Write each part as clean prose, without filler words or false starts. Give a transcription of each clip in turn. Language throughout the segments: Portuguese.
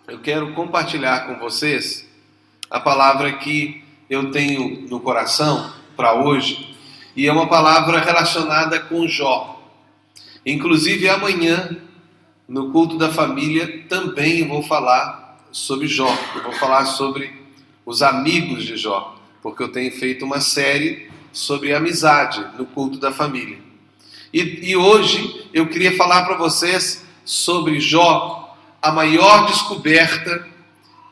Eu quero compartilhar com vocês a palavra que eu tenho no coração para hoje, e é uma palavra relacionada com Jó. Inclusive amanhã, no culto da família, também eu vou falar sobre Jó. Eu vou falar sobre os amigos de Jó, porque eu tenho feito uma série sobre amizade no culto da família. E hoje eu queria falar para vocês sobre Jó, a maior descoberta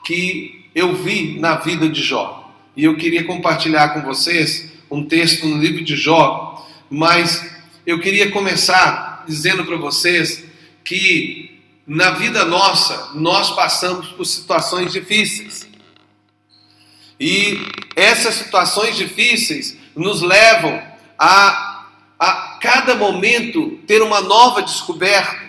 que eu vi na vida de Jó. E eu queria compartilhar com vocês um texto no livro de Jó, mas eu queria começar dizendo para vocês que na vida nossa, nós passamos por situações difíceis. E essas situações difíceis nos levam a cada momento ter uma nova descoberta.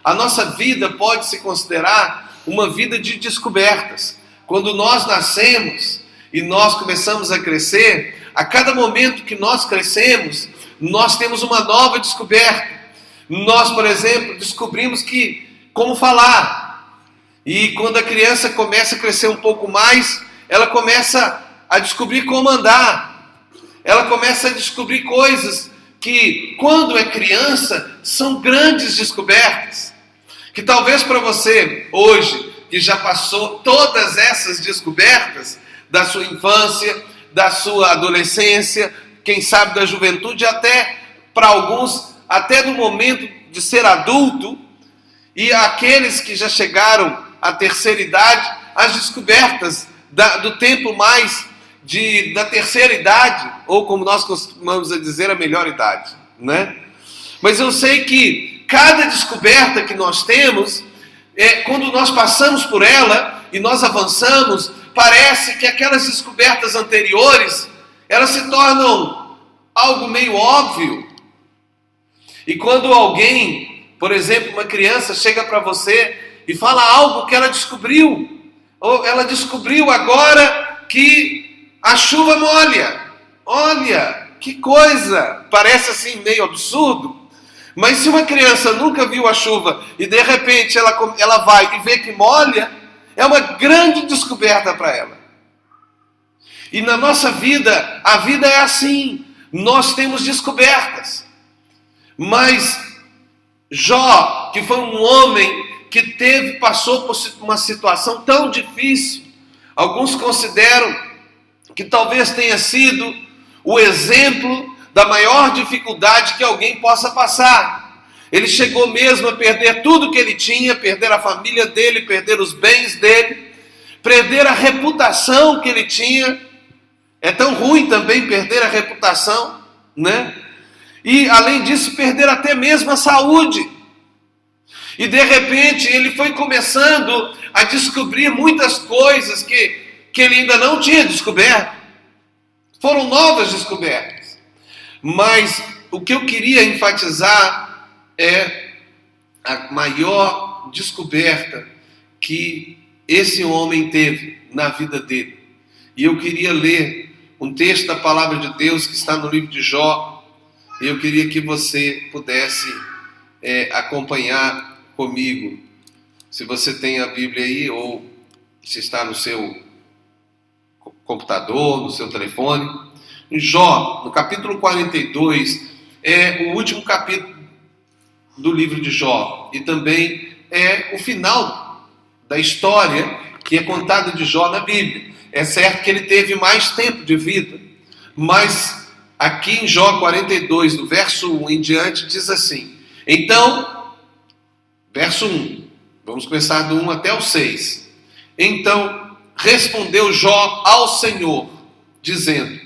A nossa vida pode se considerar uma vida de descobertas. Quando nós nascemos e nós começamos a crescer, a cada momento que nós crescemos, nós temos uma nova descoberta. Nós, por exemplo, descobrimos como falar. E quando a criança começa a crescer um pouco mais, ela começa a descobrir como andar. Ela começa a descobrir coisas que, quando é criança, são grandes descobertas. Que talvez para você, hoje, que já passou todas essas descobertas da sua infância, da sua adolescência, quem sabe da juventude, até para alguns, até no momento de ser adulto, e aqueles que já chegaram à terceira idade, as descobertas do tempo mais da terceira idade, ou como nós costumamos dizer, a melhor idade, né? Mas eu sei que cada descoberta que nós temos, quando nós passamos por ela e nós avançamos, parece que aquelas descobertas anteriores, elas se tornam algo meio óbvio. E quando alguém, por exemplo, uma criança chega para você e fala algo que ela descobriu, ou ela descobriu agora que a chuva molha. Olha, que coisa! Parece assim meio absurdo. Mas se uma criança nunca viu a chuva e de repente ela vai e vê que molha, é uma grande descoberta para ela. E na nossa vida, a vida é assim. Nós temos descobertas. Mas Jó, que foi um homem que passou por uma situação tão difícil, alguns consideram que talvez tenha sido o exemplo da maior dificuldade que alguém possa passar. Ele chegou mesmo a perder tudo que ele tinha, perder a família dele, perder os bens dele, perder a reputação que ele tinha. É tão ruim também perder a reputação, né? E além disso, perder até mesmo a saúde. E de repente ele foi começando a descobrir muitas coisas que ele ainda não tinha descoberto. Foram novas descobertas. Mas o que eu queria enfatizar é a maior descoberta que esse homem teve na vida dele. E eu queria ler um texto da palavra de Deus que está no livro de Jó. E eu queria que você pudesse acompanhar comigo. Se você tem a Bíblia aí, ou se está no seu computador, no seu telefone. Em Jó, no capítulo 42, é o último capítulo do livro de Jó. E também é o final da história que é contada de Jó na Bíblia. É certo que ele teve mais tempo de vida, mas aqui em Jó 42, do verso 1 em diante, diz assim. Então, verso 1, vamos começar do 1 até o 6. Então, respondeu Jó ao Senhor, dizendo: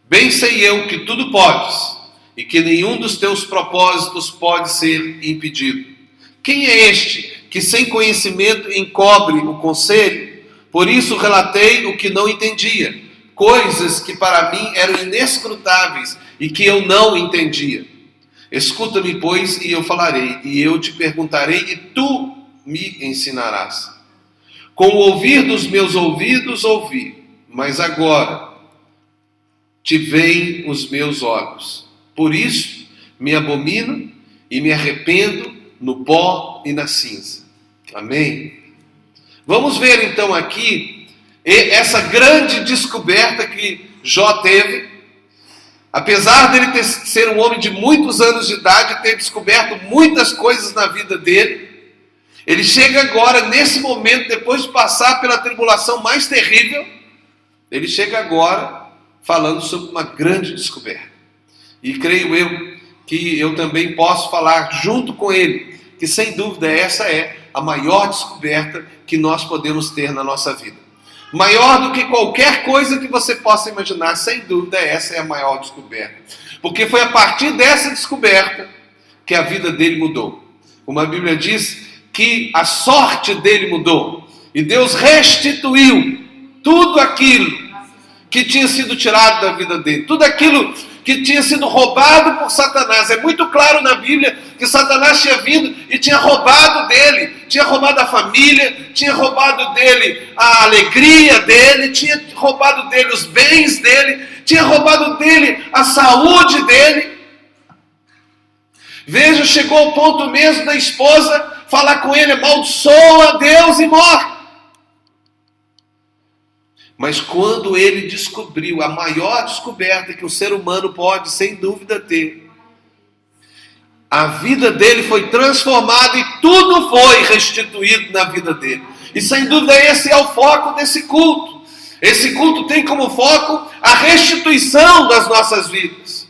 bem sei eu que tudo podes, e que nenhum dos teus propósitos pode ser impedido. Quem é este que sem conhecimento encobre o conselho? Por isso relatei o que não entendia, coisas que para mim eram inescrutáveis e que eu não entendia. Escuta-me, pois, e eu falarei, e eu te perguntarei, e tu me ensinarás. Com o ouvir dos meus ouvidos ouvi, mas agora te veem os meus olhos. Por isso me abomino e me arrependo no pó e na cinza. Amém? Vamos ver então aqui essa grande descoberta que Jó teve. Apesar dele ser um homem de muitos anos de idade, ter descoberto muitas coisas na vida dele, ele chega agora, nesse momento, depois de passar pela tribulação mais terrível, ele chega agora falando sobre uma grande descoberta. E creio eu que eu também posso falar junto com ele, que sem dúvida essa é a maior descoberta que nós podemos ter na nossa vida. Maior do que qualquer coisa que você possa imaginar, sem dúvida essa é a maior descoberta. Porque foi a partir dessa descoberta que a vida dele mudou. Como a Bíblia diz, que a sorte dele mudou. E Deus restituiu tudo aquilo que tinha sido tirado da vida dele. Tudo aquilo que tinha sido roubado por Satanás. É muito claro na Bíblia que Satanás tinha vindo e tinha roubado dele. Tinha roubado a família, tinha roubado dele a alegria dele, tinha roubado dele os bens dele, tinha roubado dele a saúde dele. Veja, chegou ao ponto mesmo da esposa falar com ele, amaldiçoa Deus e morre. Mas quando ele descobriu a maior descoberta que o ser humano pode, sem dúvida, ter, a vida dele foi transformada e tudo foi restituído na vida dele. E sem dúvida esse é o foco desse culto. Esse culto tem como foco a restituição das nossas vidas.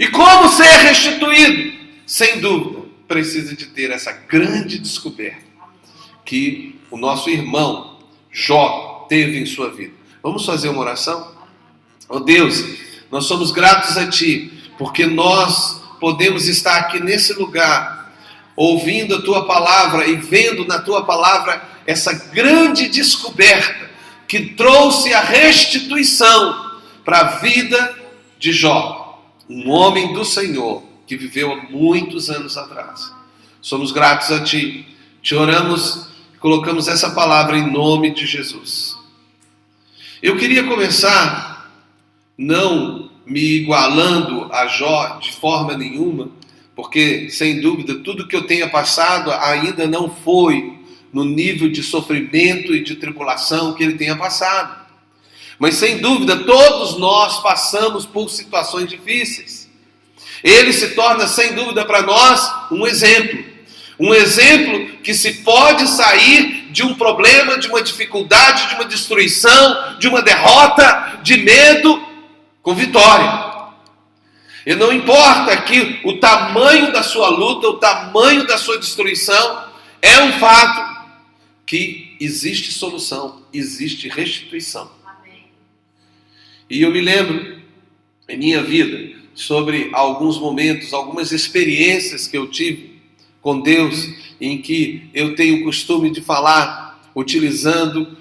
E como ser restituído? Sem dúvida, precisa de ter essa grande descoberta que o nosso irmão Jó teve em sua vida. Vamos fazer uma oração? Oh Deus, nós somos gratos a Ti, porque nós podemos estar aqui nesse lugar, ouvindo a Tua palavra e vendo na Tua palavra essa grande descoberta que trouxe a restituição para a vida de Jó, um homem do Senhor que viveu há muitos anos atrás. Somos gratos a Ti, Te oramos e colocamos essa palavra em nome de Jesus. Eu queria começar não me igualando a Jó de forma nenhuma, porque, sem dúvida, tudo que eu tenha passado ainda não foi no nível de sofrimento e de tribulação que ele tenha passado. Mas, sem dúvida, todos nós passamos por situações difíceis. Ele se torna, sem dúvida, para nós um exemplo. Um exemplo que se pode sair de um problema, de uma dificuldade, de uma destruição, de uma derrota, de medo, com vitória. E não importa que o tamanho da sua luta, o tamanho da sua destruição, é um fato que existe solução, existe restituição. Amém. E eu me lembro, em minha vida, sobre alguns momentos, algumas experiências que eu tive com Deus, em que eu tenho o costume de falar, utilizando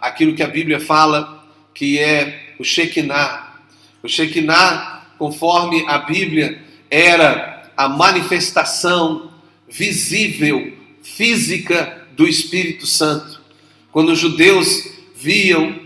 aquilo que a Bíblia fala, que é o Shekinah. O Shekinah, conforme a Bíblia, era a manifestação visível, física do Espírito Santo. Quando os judeus viam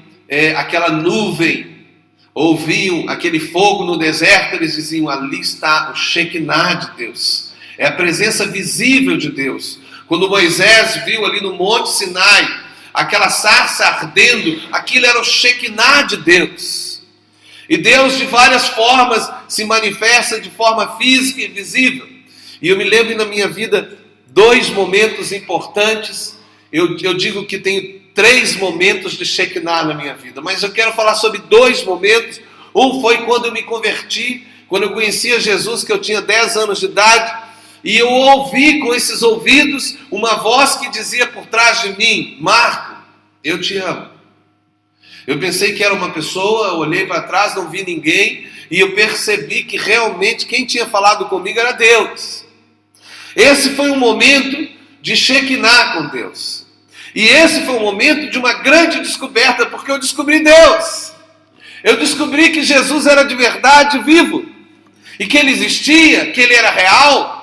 aquela nuvem, ouviam aquele fogo no deserto, eles diziam, ali está o Shekinah de Deus. É a presença visível de Deus. Quando Moisés viu ali no Monte Sinai, aquela sarça ardendo, aquilo era o Shekinah de Deus. E Deus de várias formas se manifesta de forma física e visível. E eu me lembro na minha vida 2 momentos importantes. Eu digo que tenho 3 momentos de Shekinah na minha vida, mas eu quero falar sobre 2 momentos. Um foi quando eu me converti, quando eu conhecia Jesus, que eu tinha 10 anos de idade. E eu ouvi com esses ouvidos uma voz que dizia por trás de mim, Marco, eu te amo. Eu pensei que era uma pessoa, olhei para trás, não vi ninguém, e eu percebi que realmente quem tinha falado comigo era Deus. Esse foi um momento de Shekinah com Deus. E esse foi um momento de uma grande descoberta, porque eu descobri Deus. Eu descobri que Jesus era de verdade vivo, e que Ele existia, que Ele era real.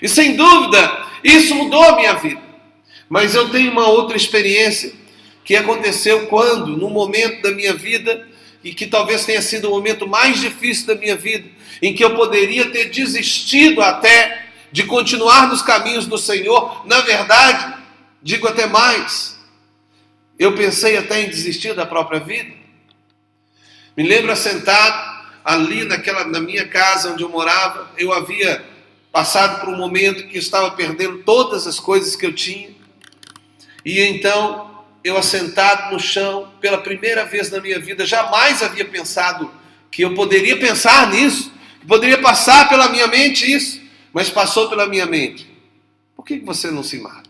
E sem dúvida, isso mudou a minha vida. Mas eu tenho uma outra experiência que aconteceu quando, num momento da minha vida, e que talvez tenha sido o momento mais difícil da minha vida, em que eu poderia ter desistido até de continuar nos caminhos do Senhor. Na verdade, digo até mais, eu pensei até em desistir da própria vida. Me lembro assentado ali na minha casa onde eu morava, eu havia passado por um momento que eu estava perdendo todas as coisas que eu tinha. E então, eu assentado no chão, pela primeira vez na minha vida, jamais havia pensado que eu poderia pensar nisso, que poderia passar pela minha mente isso, mas passou pela minha mente. Por que você não se mata?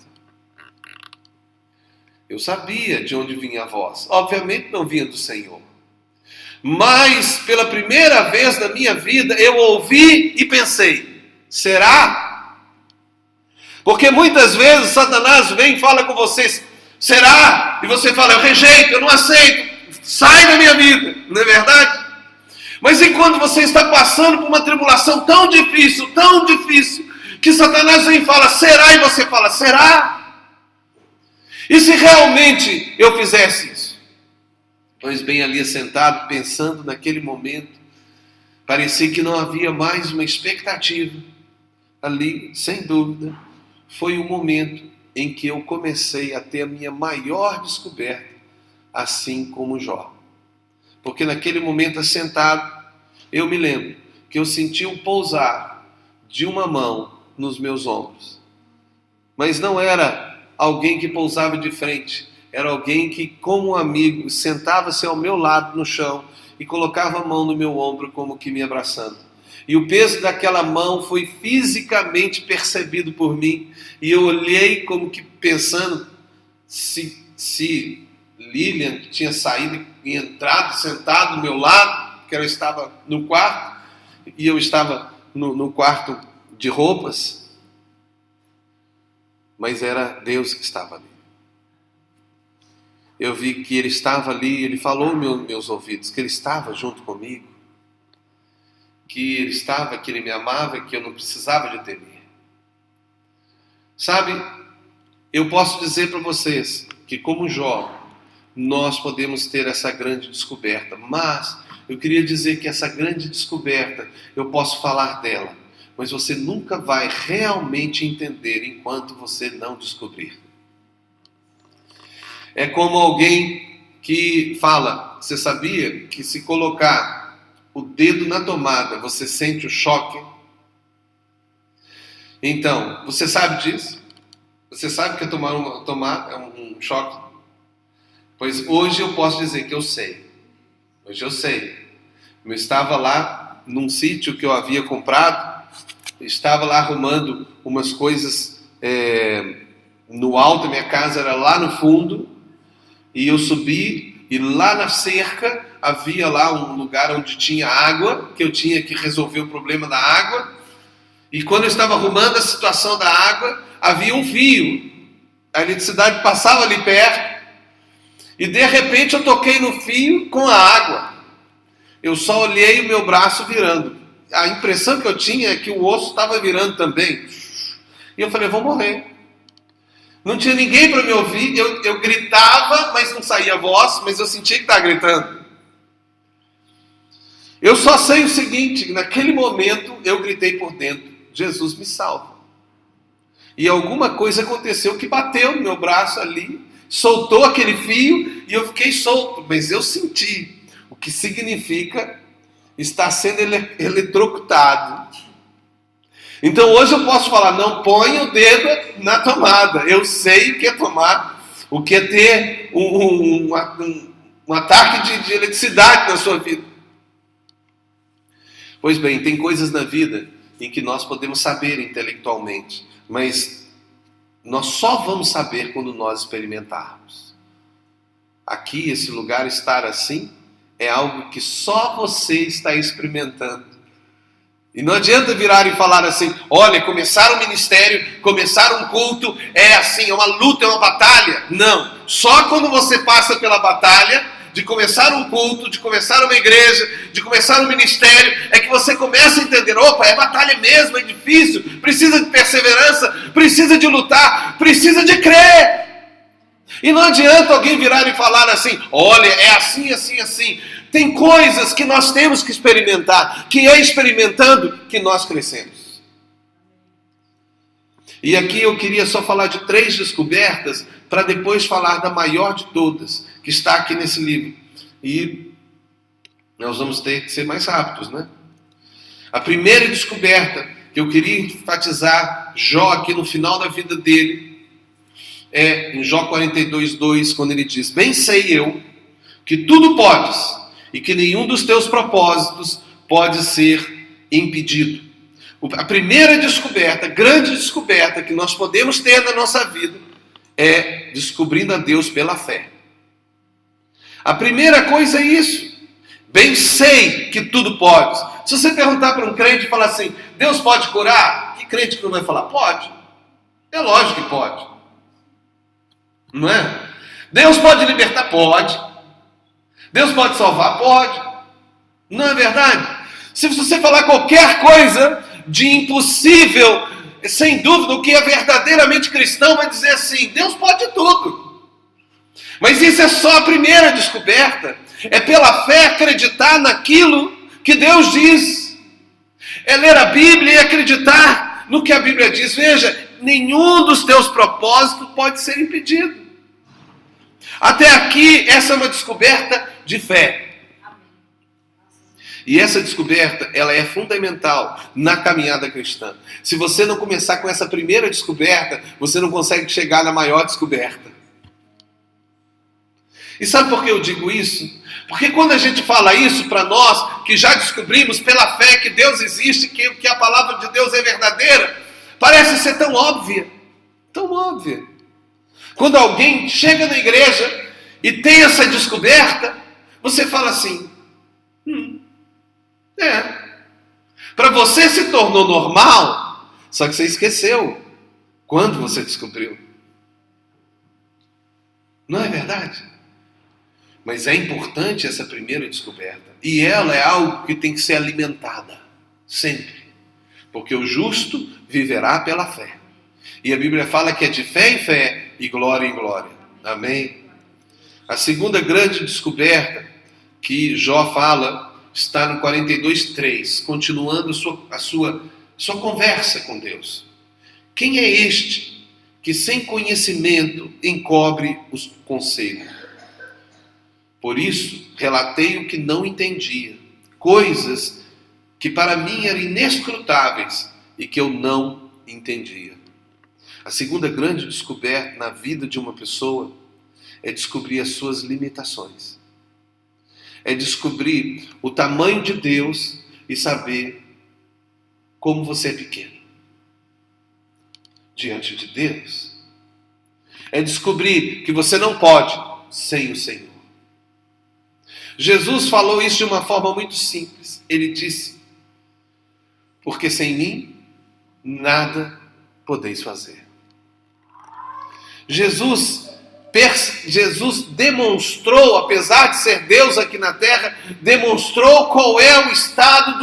Eu sabia de onde vinha a voz. Obviamente não vinha do Senhor. Mas, pela primeira vez na minha vida, eu ouvi e pensei, será? Porque muitas vezes Satanás vem e fala com vocês, será? E você fala, eu rejeito, eu não aceito, sai da minha vida, não é verdade? Mas enquanto você está passando por uma tribulação tão difícil, que Satanás vem e fala, será? E você fala, será? E se realmente eu fizesse isso? Pois bem, ali sentado, pensando naquele momento, parecia que não havia mais uma expectativa. Ali, sem dúvida, foi o momento em que eu comecei a ter a minha maior descoberta, assim como Jó. Porque naquele momento, assentado, eu me lembro que eu senti o pousar de uma mão nos meus ombros. Mas não era alguém que pousava de frente, era alguém que, como um amigo, sentava-se ao meu lado no chão e colocava a mão no meu ombro como que me abraçando. E o peso daquela mão foi fisicamente percebido por mim. E eu olhei como que pensando se Lilian tinha saído e entrado, sentado do meu lado, porque ela estava no quarto, e eu estava no quarto de roupas. Mas era Deus que estava ali. Eu vi que Ele estava ali, Ele falou nos meus ouvidos, que Ele estava junto comigo, que Ele estava, que Ele me amava, que eu não precisava de temer. Sabe, eu posso dizer para vocês que, como Jó, nós podemos ter essa grande descoberta, mas eu queria dizer que essa grande descoberta, eu posso falar dela, mas você nunca vai realmente entender enquanto você não descobrir. É como alguém que fala, você sabia que se colocar o dedo na tomada, você sente o choque? Então, você sabe disso? Você sabe que tomar uma tomada é um choque? Pois hoje eu posso dizer que eu sei. Hoje eu sei. Eu estava lá num sítio que eu havia comprado, estava lá arrumando umas coisas no alto, a minha casa era lá no fundo, e eu subi, e lá na cerca havia lá um lugar onde tinha água, que eu tinha que resolver o problema da água, e quando eu estava arrumando a situação da água, havia um fio, a eletricidade passava ali perto, e de repente eu toquei no fio com a água. Eu só olhei o meu braço virando. A impressão que eu tinha é que o osso estava virando também. E eu falei, eu vou morrer. Não tinha ninguém para me ouvir, eu gritava, mas não saía voz, mas eu sentia que estava gritando. Eu só sei o seguinte, naquele momento eu gritei por dentro, Jesus me salva. E alguma coisa aconteceu que bateu no meu braço ali, soltou aquele fio e eu fiquei solto, mas eu senti o que significa estar sendo eletrocutado. Então hoje eu posso falar, não ponha o dedo na tomada. Eu sei o que é tomar, o que é ter um ataque de eletricidade na sua vida. Pois bem, tem coisas na vida em que nós podemos saber intelectualmente, mas nós só vamos saber quando nós experimentarmos. Aqui, esse lugar estar assim, é algo que só você está experimentando. E não adianta virar e falar assim, olha, começar um ministério, começar um culto, é assim, é uma luta, é uma batalha. Não, só quando você passa pela batalha de começar um culto, de começar uma igreja, de começar um ministério, é que você começa a entender, opa, é batalha mesmo, é difícil, precisa de perseverança, precisa de lutar, precisa de crer. E não adianta alguém virar e falar assim, olha, é assim, assim, assim. Tem coisas que nós temos que experimentar, que é experimentando que nós crescemos. E aqui eu queria só falar de 3 descobertas, para depois falar da maior de todas, que está aqui nesse livro. E nós vamos ter que ser mais rápidos, né? A primeira descoberta que eu queria enfatizar Jó aqui no final da vida dele, é em Jó 42:2, quando ele diz: bem sei eu que tudo podes, e que nenhum dos teus propósitos pode ser impedido. A primeira descoberta, grande descoberta que nós podemos ter na nossa vida é descobrindo a Deus pela fé. A primeira coisa é isso. Bem sei que tudo pode. Se você perguntar para um crente e falar assim: Deus pode curar? Que crente que não vai falar? Pode. É lógico que pode. Não é? Deus pode libertar? Pode. Deus pode salvar? Pode. Não é verdade? Se você falar qualquer coisa de impossível, sem dúvida, o que é verdadeiramente cristão vai dizer assim: Deus pode tudo. Mas isso é só a primeira descoberta. É pela fé acreditar naquilo que Deus diz. É ler a Bíblia e acreditar no que a Bíblia diz. Veja, nenhum dos teus propósitos pode ser impedido. Até aqui, essa é uma descoberta de fé. E essa descoberta, ela é fundamental na caminhada cristã. Se você não começar com essa primeira descoberta, você não consegue chegar na maior descoberta. E sabe por que eu digo isso? Porque quando a gente fala isso para nós, que já descobrimos pela fé que Deus existe, que a palavra de Deus é verdadeira, parece ser tão óbvia. Tão óbvia. Quando alguém chega na igreja e tem essa descoberta, você fala assim: para você se tornou normal, só que você esqueceu quando você descobriu. Não é verdade? Mas é importante essa primeira descoberta. E ela é algo que tem que ser alimentada. Sempre. Porque o justo viverá pela fé. E a Bíblia fala que é de fé em fé e glória em glória. Amém? A segunda grande descoberta que Jó fala está no 42:3, continuando a sua conversa com Deus. Quem é este que sem conhecimento encobre os conselhos? Por isso, relatei o que não entendia, coisas que para mim eram inescrutáveis e que eu não entendia. A segunda grande descoberta na vida de uma pessoa é descobrir as suas limitações. É descobrir o tamanho de Deus e saber como você é pequeno diante de Deus. É descobrir que você não pode sem o Senhor. Jesus falou isso de uma forma muito simples. Ele disse: porque sem mim nada podeis fazer. Jesus demonstrou, apesar de ser Deus aqui na terra, demonstrou qual é o estado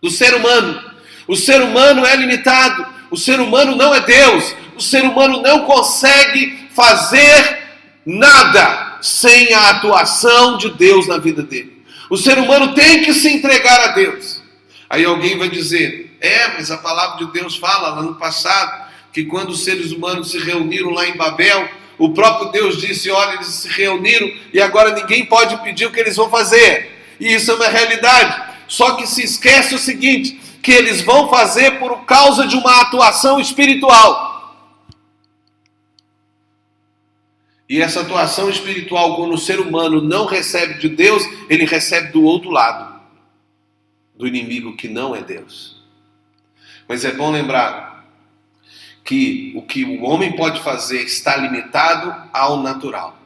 do ser humano. O ser humano é limitado, o ser humano não é Deus, o ser humano não consegue fazer nada sem a atuação de Deus na vida dele. O ser humano tem que se entregar a Deus. Aí alguém vai dizer: mas a palavra de Deus fala lá no passado, que quando os seres humanos se reuniram lá em Babel, o próprio Deus disse: olha, eles se reuniram e agora ninguém pode impedir o que eles vão fazer. E isso é uma realidade. Só que se esquece o seguinte, que eles vão fazer por causa de uma atuação espiritual. E essa atuação espiritual, quando o ser humano não recebe de Deus, ele recebe do outro lado, do inimigo que não é Deus. Mas é bom lembrar que o que o homem pode fazer está limitado ao natural.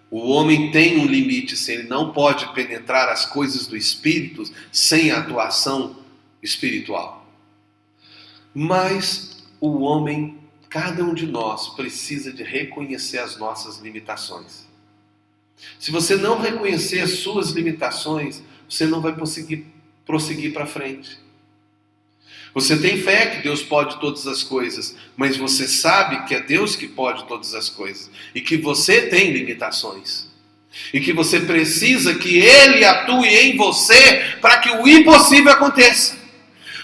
O homem tem um limite, se ele não pode penetrar as coisas do Espírito sem a atuação espiritual. Mas o homem, cada um de nós, precisa de reconhecer as nossas limitações. Se você não reconhecer as suas limitações, você não vai conseguir prosseguir para frente. Você tem fé que Deus pode todas as coisas, mas você sabe que é Deus que pode todas as coisas e que você tem limitações e que você precisa que Ele atue em você para que o impossível aconteça.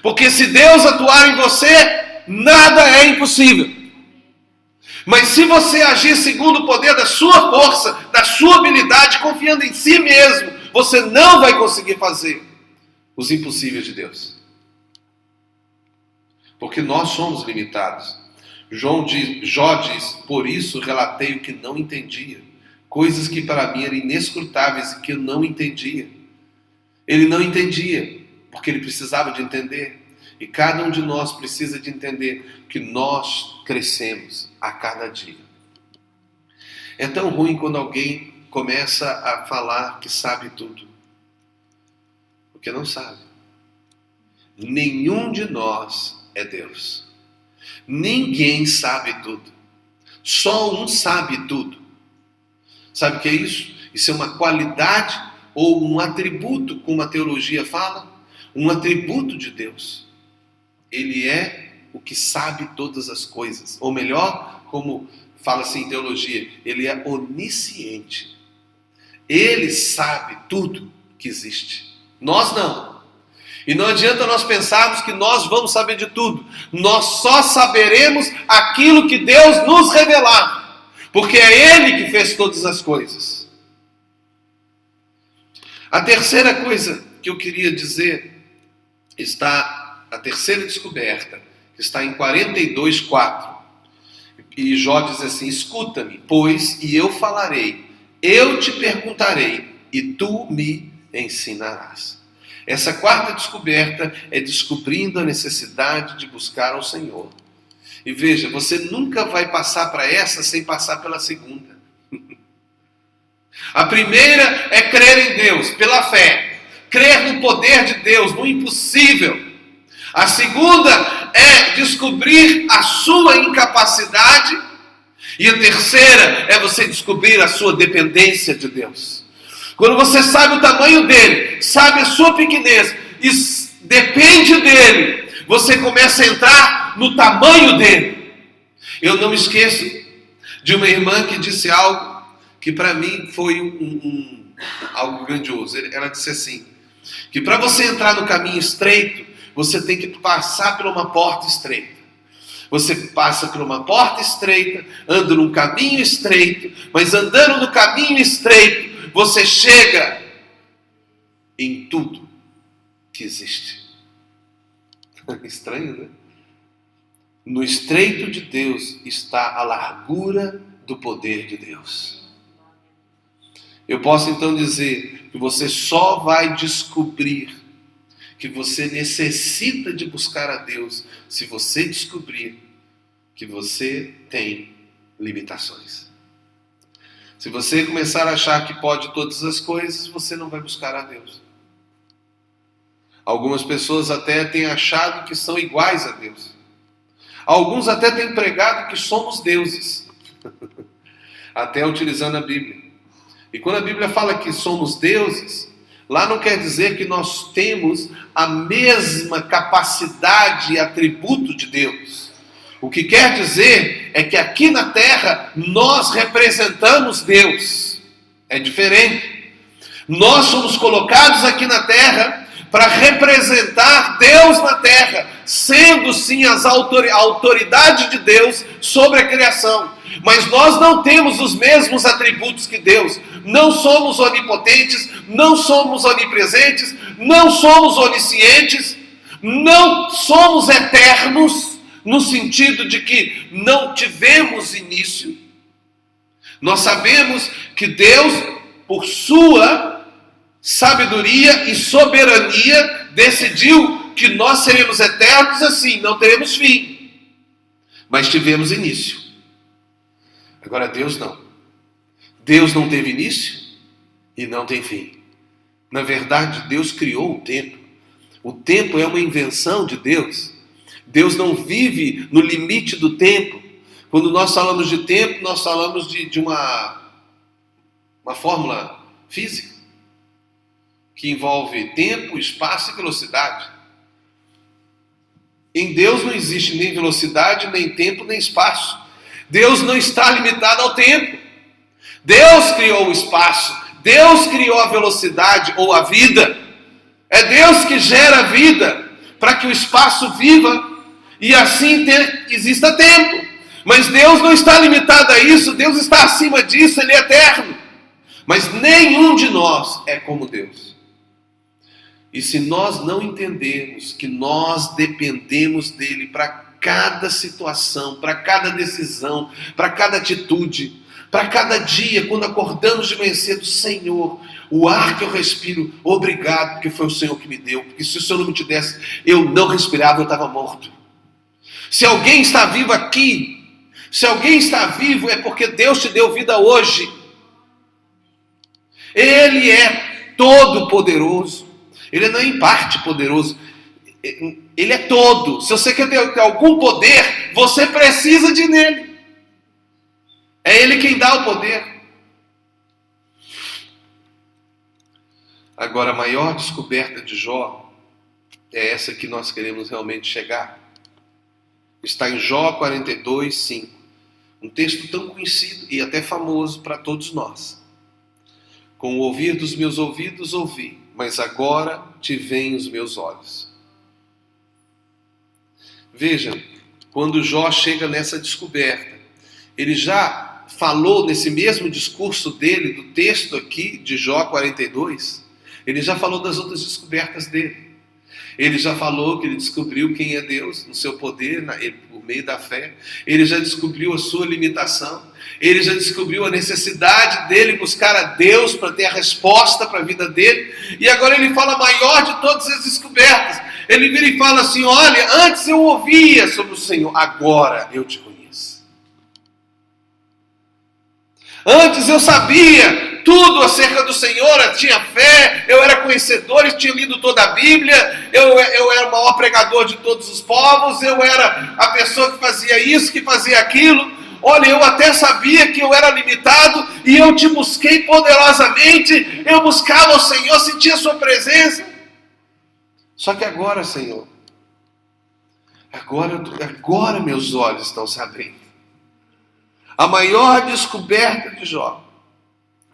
Porque se Deus atuar em você, nada é impossível. Mas se você agir segundo o poder da sua força, da sua habilidade, confiando em si mesmo, você não vai conseguir fazer os impossíveis de Deus. Porque nós somos limitados. Jó diz, por isso relatei o que não entendia. Coisas que para mim eram inescrutáveis e que eu não entendia. Ele não entendia, porque ele precisava de entender. E cada um de nós precisa de entender que nós crescemos a cada dia. É tão ruim quando alguém começa a falar que sabe tudo. Porque não sabe. Nenhum de nós é Deus. Ninguém sabe tudo. Só um sabe tudo. Sabe o que é isso? Isso é uma qualidade ou um atributo, como a teologia fala, um atributo de Deus. Ele é o que sabe todas as coisas. Ou melhor, como fala assim em teologia, ele é onisciente. Ele sabe tudo que existe. Nós não. E não adianta nós pensarmos que nós vamos saber de tudo. Nós só saberemos aquilo que Deus nos revelar. Porque é Ele que fez todas as coisas. A terceira coisa que eu queria dizer está... A terceira descoberta, que está em 42:4. E Jó diz assim, escuta-me, pois, e eu falarei, eu te perguntarei, e tu me ensinarás. Essa quarta descoberta é descobrindo a necessidade de buscar ao Senhor. E veja, você nunca vai passar para essa sem passar pela segunda. A primeira é crer em Deus, pela fé. Crer no poder de Deus, no impossível. A segunda é descobrir a sua incapacidade. E a terceira é você descobrir a sua dependência de Deus. Quando você sabe o tamanho dele, sabe a sua pequenez e depende dele, você começa a entrar no tamanho dele. Eu não me esqueço de uma irmã que disse algo que para mim foi algo grandioso. Ela disse assim, que para você entrar no caminho estreito, você tem que passar por uma porta estreita. Você passa por uma porta estreita, anda num caminho estreito, mas andando no caminho estreito, você chega em tudo que existe. Estranho, né? No estreito de Deus está a largura do poder de Deus. Eu posso então dizer que você só vai descobrir que você necessita de buscar a Deus se você descobrir que você tem limitações. Se você começar a achar que pode todas as coisas, você não vai buscar a Deus. Algumas pessoas até têm achado que são iguais a Deus. Alguns até têm pregado que somos deuses, até utilizando a Bíblia. E quando a Bíblia fala que somos deuses, lá não quer dizer que nós temos a mesma capacidade e atributo de Deus. O que quer dizer é que aqui na terra nós representamos Deus. É diferente. Nós somos colocados aqui na terra para representar Deus na terra, sendo sim a autoridade de Deus sobre a criação. Mas nós não temos os mesmos atributos que Deus. Não somos onipotentes, não somos onipresentes, não somos oniscientes, não somos eternos, no sentido de que não tivemos início. Nós sabemos que Deus, por sua sabedoria e soberania, decidiu que nós seremos eternos assim, não teremos fim. Mas tivemos início. Agora Deus não. Deus não teve início e não tem fim. Na verdade, Deus criou o tempo. O tempo é uma invenção de Deus. Deus não vive no limite do tempo. Quando nós falamos de tempo, nós falamos de uma fórmula física que envolve tempo, espaço e velocidade. Em Deus não existe nem velocidade, nem tempo, nem espaço. Deus não está limitado ao tempo. Deus criou o espaço. Deus criou a velocidade ou a vida. É Deus que gera a vida para que o espaço viva. e assim exista tempo. Mas Deus não está limitado a isso, Deus está acima disso, Ele é eterno. Mas nenhum de nós é como Deus. E se nós não entendermos que nós dependemos dEle para cada situação, para cada decisão, para cada atitude, para cada dia, quando acordamos de manhã cedo, Senhor, o ar que eu respiro, obrigado, porque foi o Senhor que me deu, porque se o Senhor não me te desse, eu não respirava, eu estava morto. Se alguém está vivo aqui, se alguém está vivo, é porque Deus te deu vida hoje. Ele é todo poderoso. Ele não é em parte poderoso. Ele é todo. Se você quer ter algum poder, você precisa de nele. É Ele quem dá o poder. Agora, a maior descoberta de Jó é essa que nós queremos realmente chegar. Está em Jó 42, 5. Um texto tão conhecido e até famoso para todos nós. Com o ouvir dos meus ouvidos ouvi, mas agora te veem os meus olhos. Veja, quando Jó chega nessa descoberta, ele já falou nesse mesmo discurso dele, do texto aqui de Jó 42, ele já falou das outras descobertas dele. Ele já falou que ele descobriu quem é Deus no seu poder, por meio da fé. Ele já descobriu a sua limitação. Ele já descobriu a necessidade dele buscar a Deus para ter a resposta para a vida dele. E agora ele fala a maior de todas as descobertas. Ele vira e fala assim, olha, antes eu ouvia sobre o Senhor, agora eu te conheço. Antes eu sabia tudo acerca do Senhor, eu tinha fé, eu era conhecedor, eu tinha lido toda a Bíblia, eu era o maior pregador de todos os povos, eu era a pessoa que fazia isso, que fazia aquilo. Olha, eu até sabia que eu era limitado e eu te busquei poderosamente, eu buscava o Senhor, sentia a sua presença. Só que agora, Senhor, agora meus olhos estão se abrindo. A maior descoberta de Jó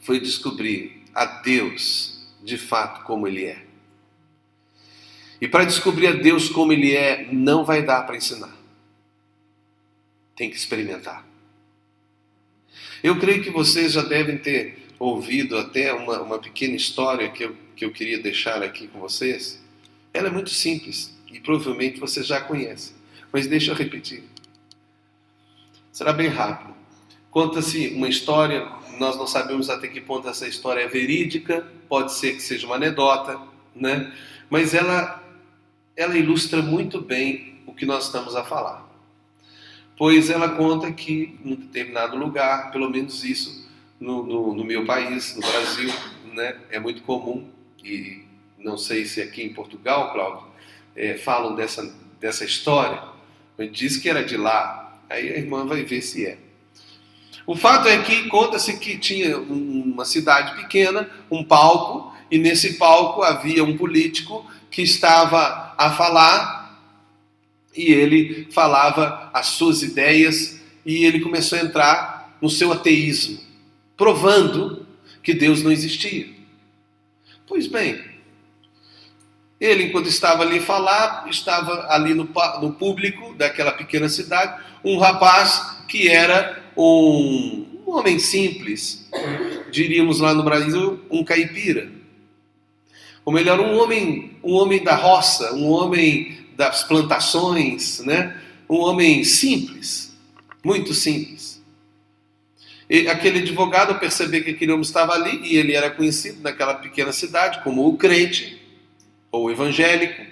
foi descobrir a Deus de fato como Ele é. E para descobrir a Deus como Ele é, não vai dar para ensinar. Tem que experimentar. Eu creio que vocês já devem ter ouvido até uma pequena história que eu queria deixar aqui com vocês. Ela é muito simples e provavelmente vocês já conhecem. Mas deixa eu repetir. Será bem rápido. Conta-se uma história, nós não sabemos até que ponto essa história é verídica, pode ser que seja uma anedota, né? Mas ela ilustra muito bem o que nós estamos a falar. Pois ela conta que em um determinado lugar, pelo menos isso no meu país, no Brasil, né, é muito comum, e não sei se aqui em Portugal, Cláudio, falam dessa história, mas diz que era de lá, aí a irmã vai ver se é. O fato é que conta-se que tinha uma cidade pequena, um palco, e nesse palco havia um político que estava a falar, e ele falava as suas ideias, e ele começou a entrar no seu ateísmo, provando que Deus não existia. Pois bem, ele, enquanto estava ali a falar, estava ali no público daquela pequena cidade, um rapaz que era um homem simples, diríamos lá no Brasil, um caipira. Ou melhor, um homem da roça, um homem das plantações, né? Um homem simples, muito simples. E aquele advogado, ao perceber que aquele homem estava ali, e ele era conhecido naquela pequena cidade como o crente, ou o evangélico,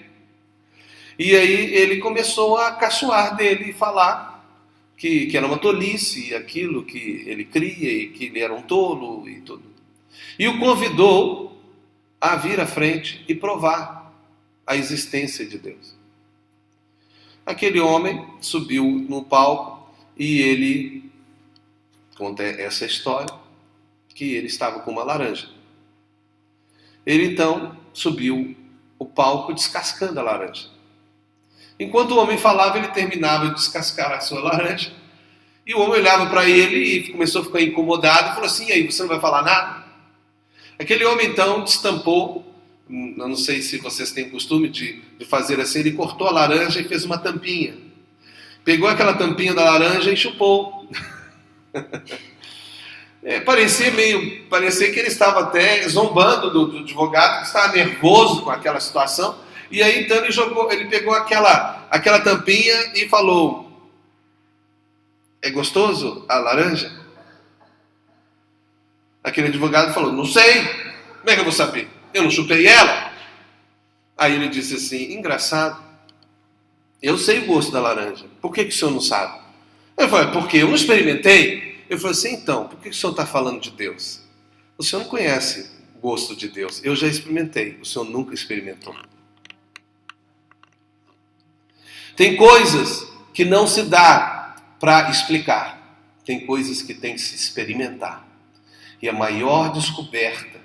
e aí ele começou a caçoar dele e falar que era uma tolice aquilo que ele cria e que ele era um tolo e tudo. E o convidou a vir à frente e provar a existência de Deus. Aquele homem subiu no palco e ele conta essa história, que ele estava com uma laranja. Ele então subiu o palco descascando a laranja. Enquanto o homem falava, ele terminava de descascar a sua laranja. E o homem olhava para ele e começou a ficar incomodado e falou assim, e aí, você não vai falar nada? Aquele homem então destampou, eu não sei se vocês têm costume de fazer assim, ele cortou a laranja e fez uma tampinha. pegou aquela tampinha da laranja e chupou. Parecia que ele estava até zombando do advogado, que estava nervoso com aquela situação. E aí então ele pegou aquela tampinha e falou: é gostoso a laranja? Aquele advogado falou: não sei, como é que eu vou saber? Eu não chupei ela. Aí ele disse assim: engraçado, eu sei o gosto da laranja, por que o senhor não sabe? Eu falei: porque eu não experimentei. Eu falei assim: então, por que o senhor está falando de Deus? O senhor não conhece o gosto de Deus. Eu já experimentei, o senhor nunca experimentou. Tem coisas que não se dá para explicar. Tem coisas que tem que se experimentar. E a maior descoberta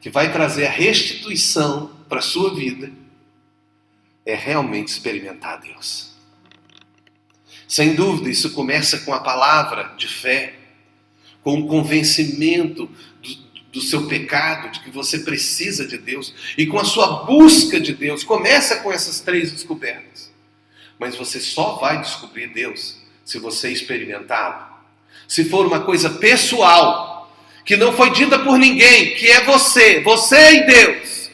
que vai trazer a restituição para a sua vida é realmente experimentar Deus. Sem dúvida, isso começa com a palavra de fé, com o convencimento do seu pecado, de que você precisa de Deus, e com a sua busca de Deus. Começa com essas 3 descobertas. Mas você só vai descobrir Deus se você experimentá-lo. Se for uma coisa pessoal, que não foi dita por ninguém, que é você e Deus.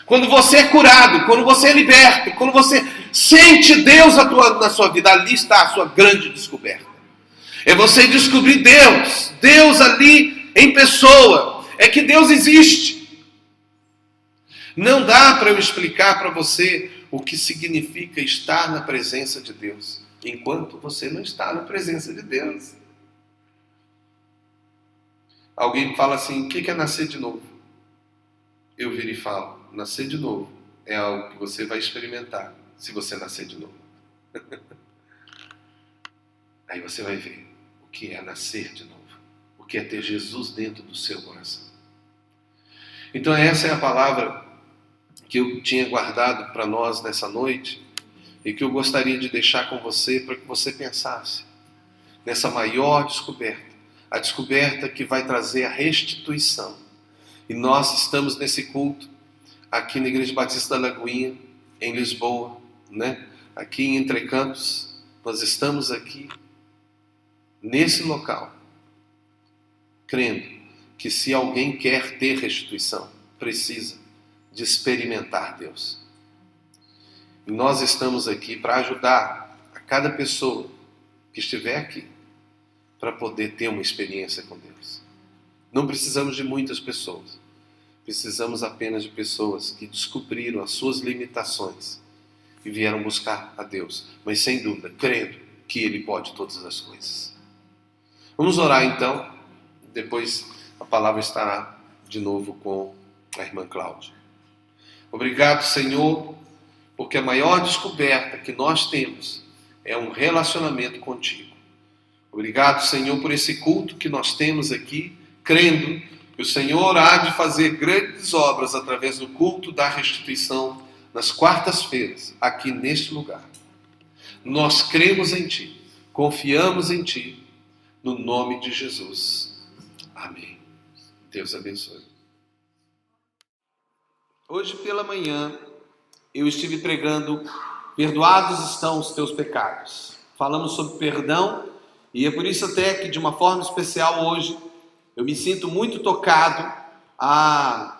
Quando você é curado, quando você é liberto, quando você sente Deus atuando na sua vida, ali está a sua grande descoberta. É você descobrir Deus ali em pessoa. É que Deus existe. Não dá para eu explicar para você o que significa estar na presença de Deus, enquanto você não está na presença de Deus. Alguém fala assim: o que é nascer de novo? Eu viro e falo: nascer de novo é algo que você vai experimentar se você nascer de novo. Aí você vai ver o que é nascer de novo, o que é ter Jesus dentro do seu coração. Então essa é a palavra que eu tinha guardado para nós nessa noite e que eu gostaria de deixar com você para que você pensasse nessa maior descoberta, a descoberta que vai trazer a restituição. E nós estamos nesse culto aqui na Igreja Batista da Lagoinha, em Lisboa, né? Aqui em Entrecampos, nós estamos aqui nesse local, crendo que se alguém quer ter restituição, precisa de experimentar Deus. E nós estamos aqui para ajudar a cada pessoa que estiver aqui para poder ter uma experiência com Deus. Não precisamos de muitas pessoas. Precisamos apenas de pessoas que descobriram as suas limitações e vieram buscar a Deus, mas sem dúvida, crendo que Ele pode todas as coisas. Vamos orar então, depois a palavra estará de novo com a irmã Cláudia. Obrigado, Senhor, porque a maior descoberta que nós temos é um relacionamento contigo. Obrigado, Senhor, por esse culto que nós temos aqui, crendo que o Senhor há de fazer grandes obras através do culto da restituição nas quartas-feiras, aqui neste lugar. Nós cremos em Ti, confiamos em Ti, no nome de Jesus. Amém. Deus abençoe. Hoje pela manhã eu estive pregando Perdoados estão os teus pecados. Falamos sobre perdão e é por isso até que de uma forma especial hoje eu me sinto muito tocado a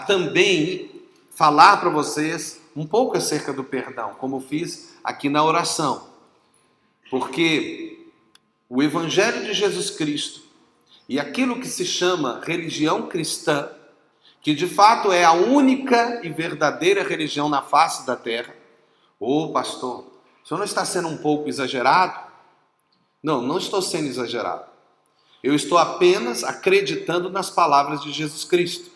também falar para vocês um pouco acerca do perdão, como fiz aqui na oração. Porque o Evangelho de Jesus Cristo e aquilo que se chama religião cristã, que de fato é a única e verdadeira religião na face da terra. Ô pastor, o senhor não está sendo um pouco exagerado? Não, não estou sendo exagerado. Eu estou apenas acreditando nas palavras de Jesus Cristo.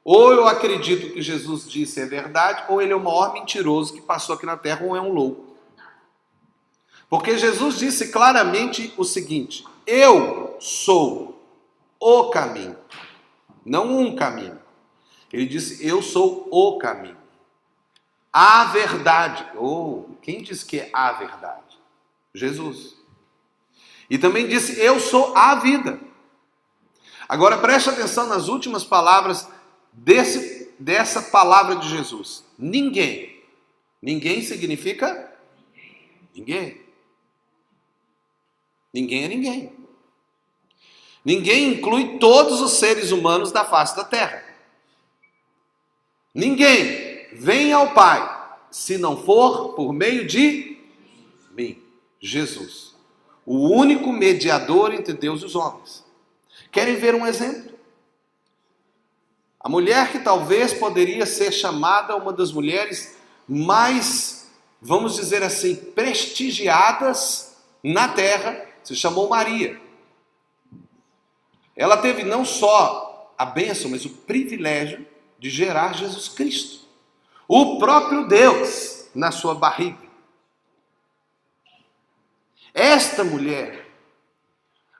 Ou eu acredito que Jesus disse é verdade, ou ele é o maior mentiroso que passou aqui na terra, ou é um louco. Porque Jesus disse claramente o seguinte: eu sou o caminho, não um caminho. Ele disse: eu sou o caminho. A verdade. Quem diz que é a verdade? Jesus. E também disse: eu sou a vida. Agora preste atenção nas últimas palavras dessa palavra de Jesus. Ninguém. Ninguém significa? Ninguém. Ninguém é ninguém. Ninguém inclui todos os seres humanos da face da terra. Ninguém vem ao Pai se não for por meio de mim, Jesus, o único mediador entre Deus e os homens. Querem ver um exemplo? A mulher que talvez poderia ser chamada uma das mulheres mais, vamos dizer assim, prestigiadas na terra, se chamou Maria. Ela teve não só a bênção, mas o privilégio de gerar Jesus Cristo, o próprio Deus na sua barriga. Esta mulher,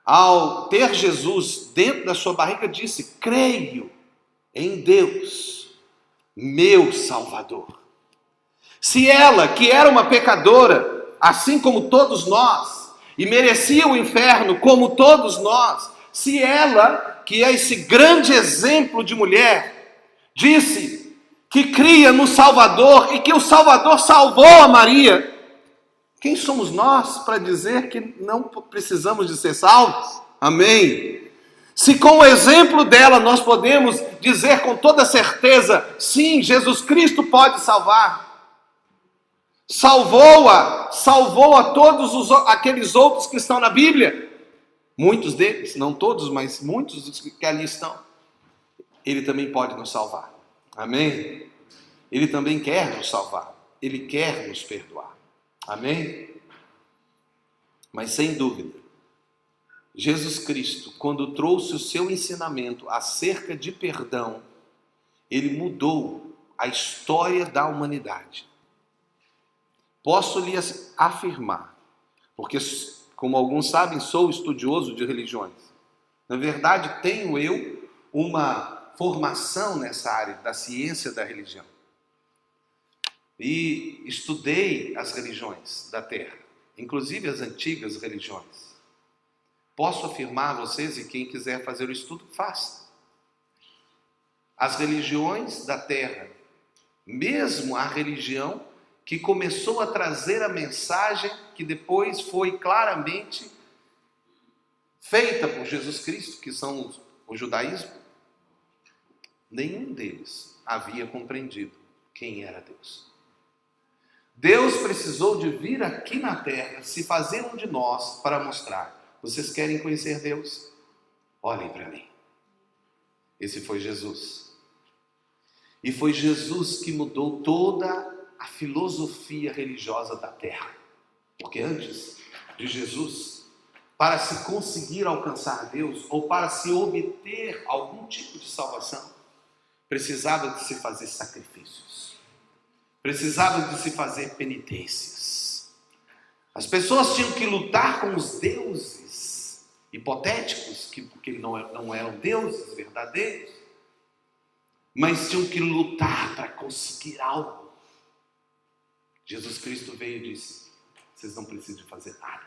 ao ter Jesus dentro da sua barriga, disse: creio em Deus, meu Salvador. Se ela, que era uma pecadora, assim como todos nós, e merecia o inferno como todos nós, se ela, que é esse grande exemplo de mulher, disse que cria no Salvador e que o Salvador salvou a Maria, quem somos nós para dizer que não precisamos de ser salvos? Amém? Se com o exemplo dela nós podemos dizer com toda certeza, sim, Jesus Cristo pode salvar. Salvou a todos aqueles outros que estão na Bíblia. Muitos deles, não todos, mas muitos dos que ali estão. Ele também pode nos salvar. Amém? Ele também quer nos salvar. Ele quer nos perdoar. Amém? Mas sem dúvida, Jesus Cristo, quando trouxe o seu ensinamento acerca de perdão, ele mudou a história da humanidade. Posso lhe afirmar, porque, como alguns sabem, sou estudioso de religiões. Na verdade, tenho eu uma formação nessa área da ciência da religião. E estudei as religiões da Terra, inclusive as antigas religiões. Posso afirmar a vocês, e quem quiser fazer o estudo, faça. As religiões da Terra, mesmo a religião que começou a trazer a mensagem que depois foi claramente feita por Jesus Cristo, que são o judaísmo, nenhum deles havia compreendido quem era Deus. Deus precisou de vir aqui na terra, se fazer um de nós, para mostrar: vocês querem conhecer Deus? Olhem para mim. Esse foi Jesus. E foi Jesus que mudou toda a filosofia religiosa da terra. Porque antes de Jesus, para se conseguir alcançar Deus, ou para se obter algum tipo de salvação, precisava de se fazer sacrifícios. Precisava de se fazer penitências. As pessoas tinham que lutar com os deuses hipotéticos, porque não eram deuses verdadeiros, mas tinham que lutar para conseguir algo. Jesus Cristo veio e disse: vocês não precisam de fazer nada,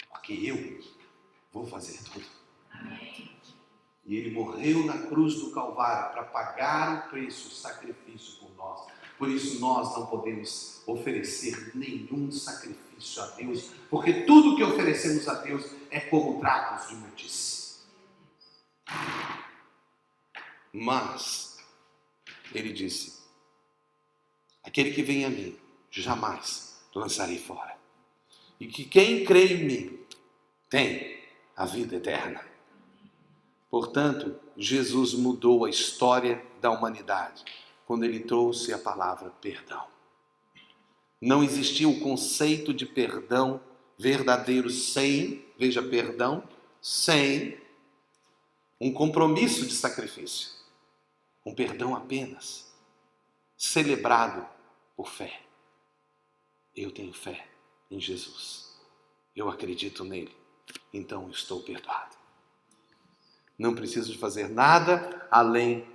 porque eu vou fazer tudo. E ele morreu na cruz do Calvário para pagar o preço, o sacrifício por nós. Por isso nós não podemos oferecer nenhum sacrifício a Deus, porque tudo que oferecemos a Deus é como trapos de imundície. Mas ele disse: aquele que vem a mim, jamais lançarei fora. E que quem crê em mim tem a vida eterna. Portanto, Jesus mudou a história da humanidade quando ele trouxe a palavra perdão. Não existia o conceito de perdão verdadeiro sem, veja, perdão, sem um compromisso de sacrifício. Um perdão apenas, celebrado por fé. Eu tenho fé em Jesus. Eu acredito nele. Então eu estou perdoado. Não preciso de fazer nada além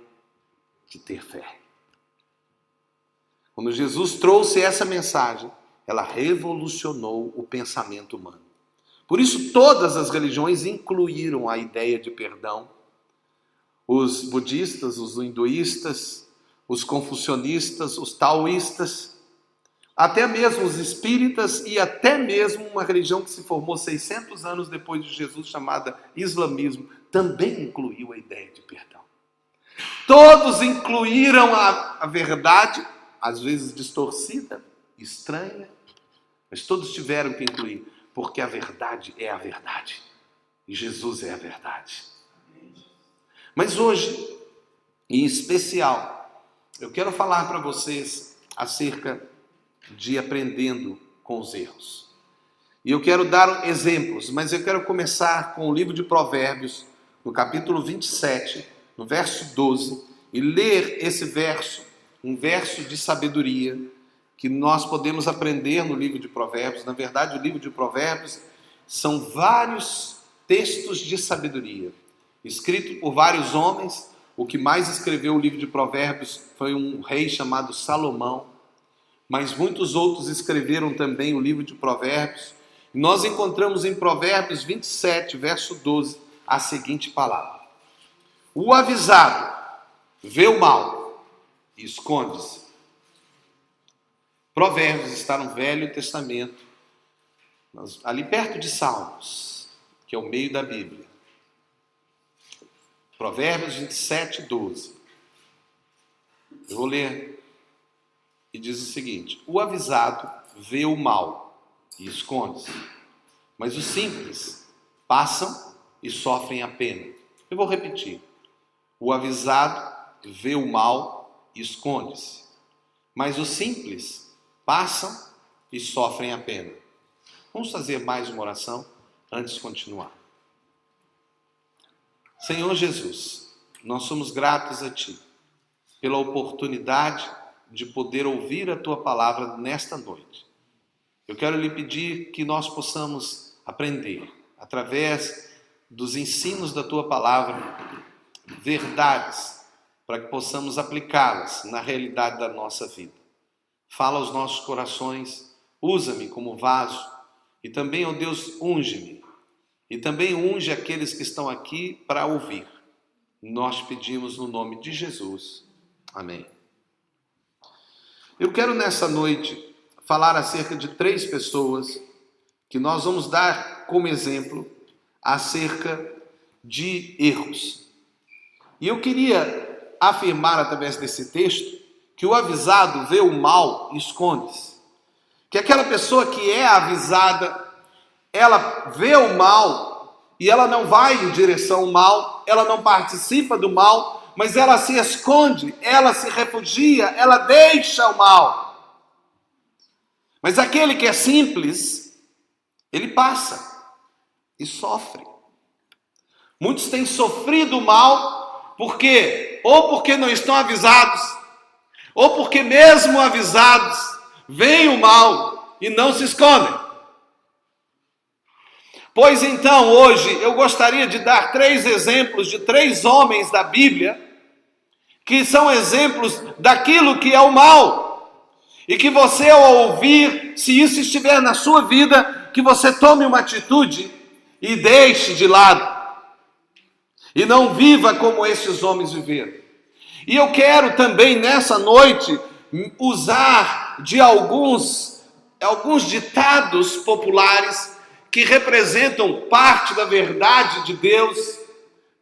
de ter fé. Quando Jesus trouxe essa mensagem, ela revolucionou o pensamento humano. Por isso todas as religiões incluíram a ideia de perdão. Os budistas, os hinduístas, os confucionistas, os taoístas, Até mesmo os espíritas e até mesmo uma religião que se formou 600 anos depois de Jesus, chamada islamismo, também incluiu a ideia de perdão. Todos incluíram a verdade, às vezes distorcida, estranha, mas todos tiveram que incluir, porque a verdade é a verdade. E Jesus é a verdade. Mas hoje, em especial, eu quero falar para vocês acerca de aprendendo com os erros. E eu quero dar exemplos, mas eu quero começar com o livro de Provérbios, no capítulo 27, no verso 12, e ler esse verso, um verso de sabedoria, que nós podemos aprender no livro de Provérbios. Na verdade, o livro de Provérbios são vários textos de sabedoria, escrito por vários homens. O que mais escreveu o livro de Provérbios foi um rei chamado Salomão, mas muitos outros escreveram também o livro de Provérbios. Nós encontramos em Provérbios 27, verso 12, a seguinte palavra: o avisado vê o mal e esconde-se. Provérbios está no Velho Testamento, ali perto de Salmos, que é o meio da Bíblia. Provérbios 27, 12. Eu vou ler. E diz o seguinte: o avisado vê o mal e esconde-se, mas os simples passam e sofrem a pena. Eu vou repetir: o avisado vê o mal e esconde-se, mas os simples passam e sofrem a pena. Vamos fazer mais uma oração antes de continuar. Senhor Jesus, nós somos gratos a Ti pela oportunidade de poder ouvir a Tua palavra nesta noite. Eu quero lhe pedir que nós possamos aprender, através dos ensinos da Tua palavra, verdades, para que possamos aplicá-las na realidade da nossa vida. Fala aos nossos corações, usa-me como vaso, e também, ó Deus, unge-me, e também unge aqueles que estão aqui para ouvir. Nós pedimos no nome de Jesus. Amém. Eu quero nessa noite falar acerca de 3 pessoas que nós vamos dar como exemplo acerca de erros. E eu queria afirmar através desse texto que o avisado vê o mal e esconde-se. Que aquela pessoa que é avisada, ela vê o mal e ela não vai em direção ao mal, ela não participa do mal, mas ela se esconde, ela se refugia, ela deixa o mal. Mas aquele que é simples, ele passa e sofre. Muitos têm sofrido mal porque não estão avisados, ou porque mesmo avisados, veem o mal e não se escondem. Pois então, hoje, eu gostaria de dar 3 exemplos de 3 homens da Bíblia, que são exemplos daquilo que é o mal. E que você, ao ouvir, se isso estiver na sua vida, que você tome uma atitude e deixe de lado. E não viva como esses homens viveram. E eu quero também, nessa noite, usar de alguns ditados populares que representam parte da verdade de Deus,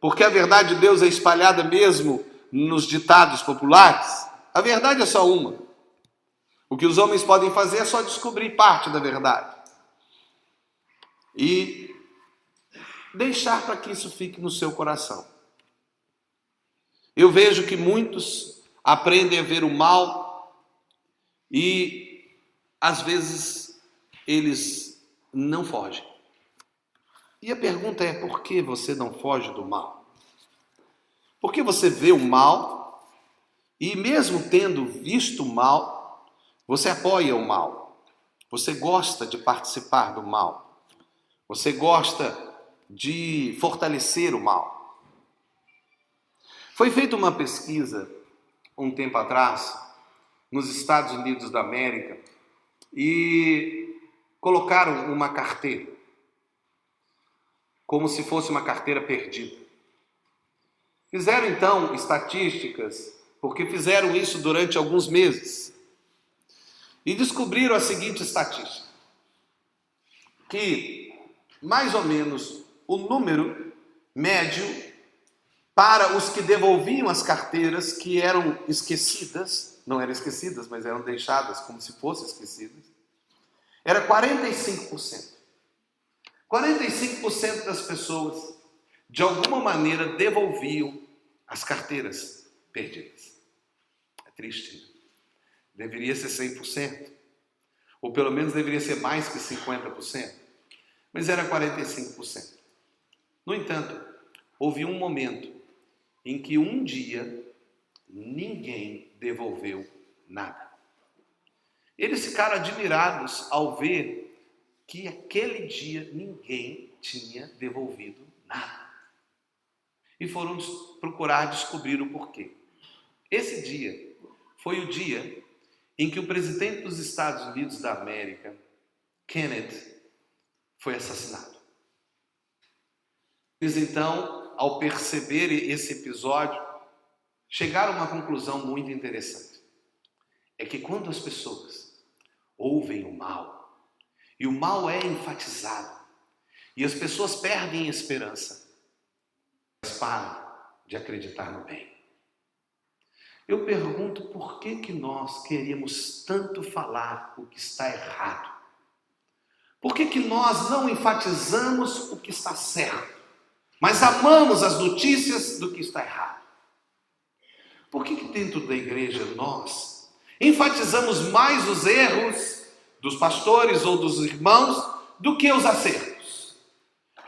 porque a verdade de Deus é espalhada mesmo nos ditados populares. A verdade é só uma. O que os homens podem fazer é só descobrir parte da verdade e deixar para que isso fique no seu coração. Eu vejo que muitos aprendem a ver o mal e, às vezes, eles não fogem. E a pergunta é: por que você não foge do mal? Por que você vê o mal e, mesmo tendo visto o mal, você apoia o mal? Você gosta de participar do mal? Você gosta de fortalecer o mal? Foi feita uma pesquisa um tempo atrás nos Estados Unidos da América e colocaram uma carteira como se fosse uma carteira perdida. Fizeram então estatísticas, porque fizeram isso durante alguns meses. e descobriram a seguinte estatística, que mais ou menos o número médio para os que devolviam as carteiras que eram esquecidas, não eram esquecidas, mas eram deixadas como se fossem esquecidas, era 45%. 45% das pessoas, de alguma maneira, devolviam as carteiras perdidas. É triste, né? Deveria ser 100%, ou pelo menos deveria ser mais que 50%, mas era 45%. No entanto, houve um momento em que um dia ninguém devolveu nada. Eles ficaram admirados ao ver que aquele dia ninguém tinha devolvido nada. E foram procurar descobrir o porquê. Esse dia foi o dia em que o presidente dos Estados Unidos da América, Kennedy, foi assassinado. Eles então, ao perceber esse episódio, chegaram a uma conclusão muito interessante. É que quando as pessoas ouvem o mal, e o mal é enfatizado, e as pessoas perdem a esperança, elas param de acreditar no bem. Eu pergunto por que nós queremos tanto falar o que está errado? Por que nós não enfatizamos o que está certo, mas amamos as notícias do que está errado? Por que dentro da igreja nós enfatizamos mais os erros dos pastores ou dos irmãos do que os acertos?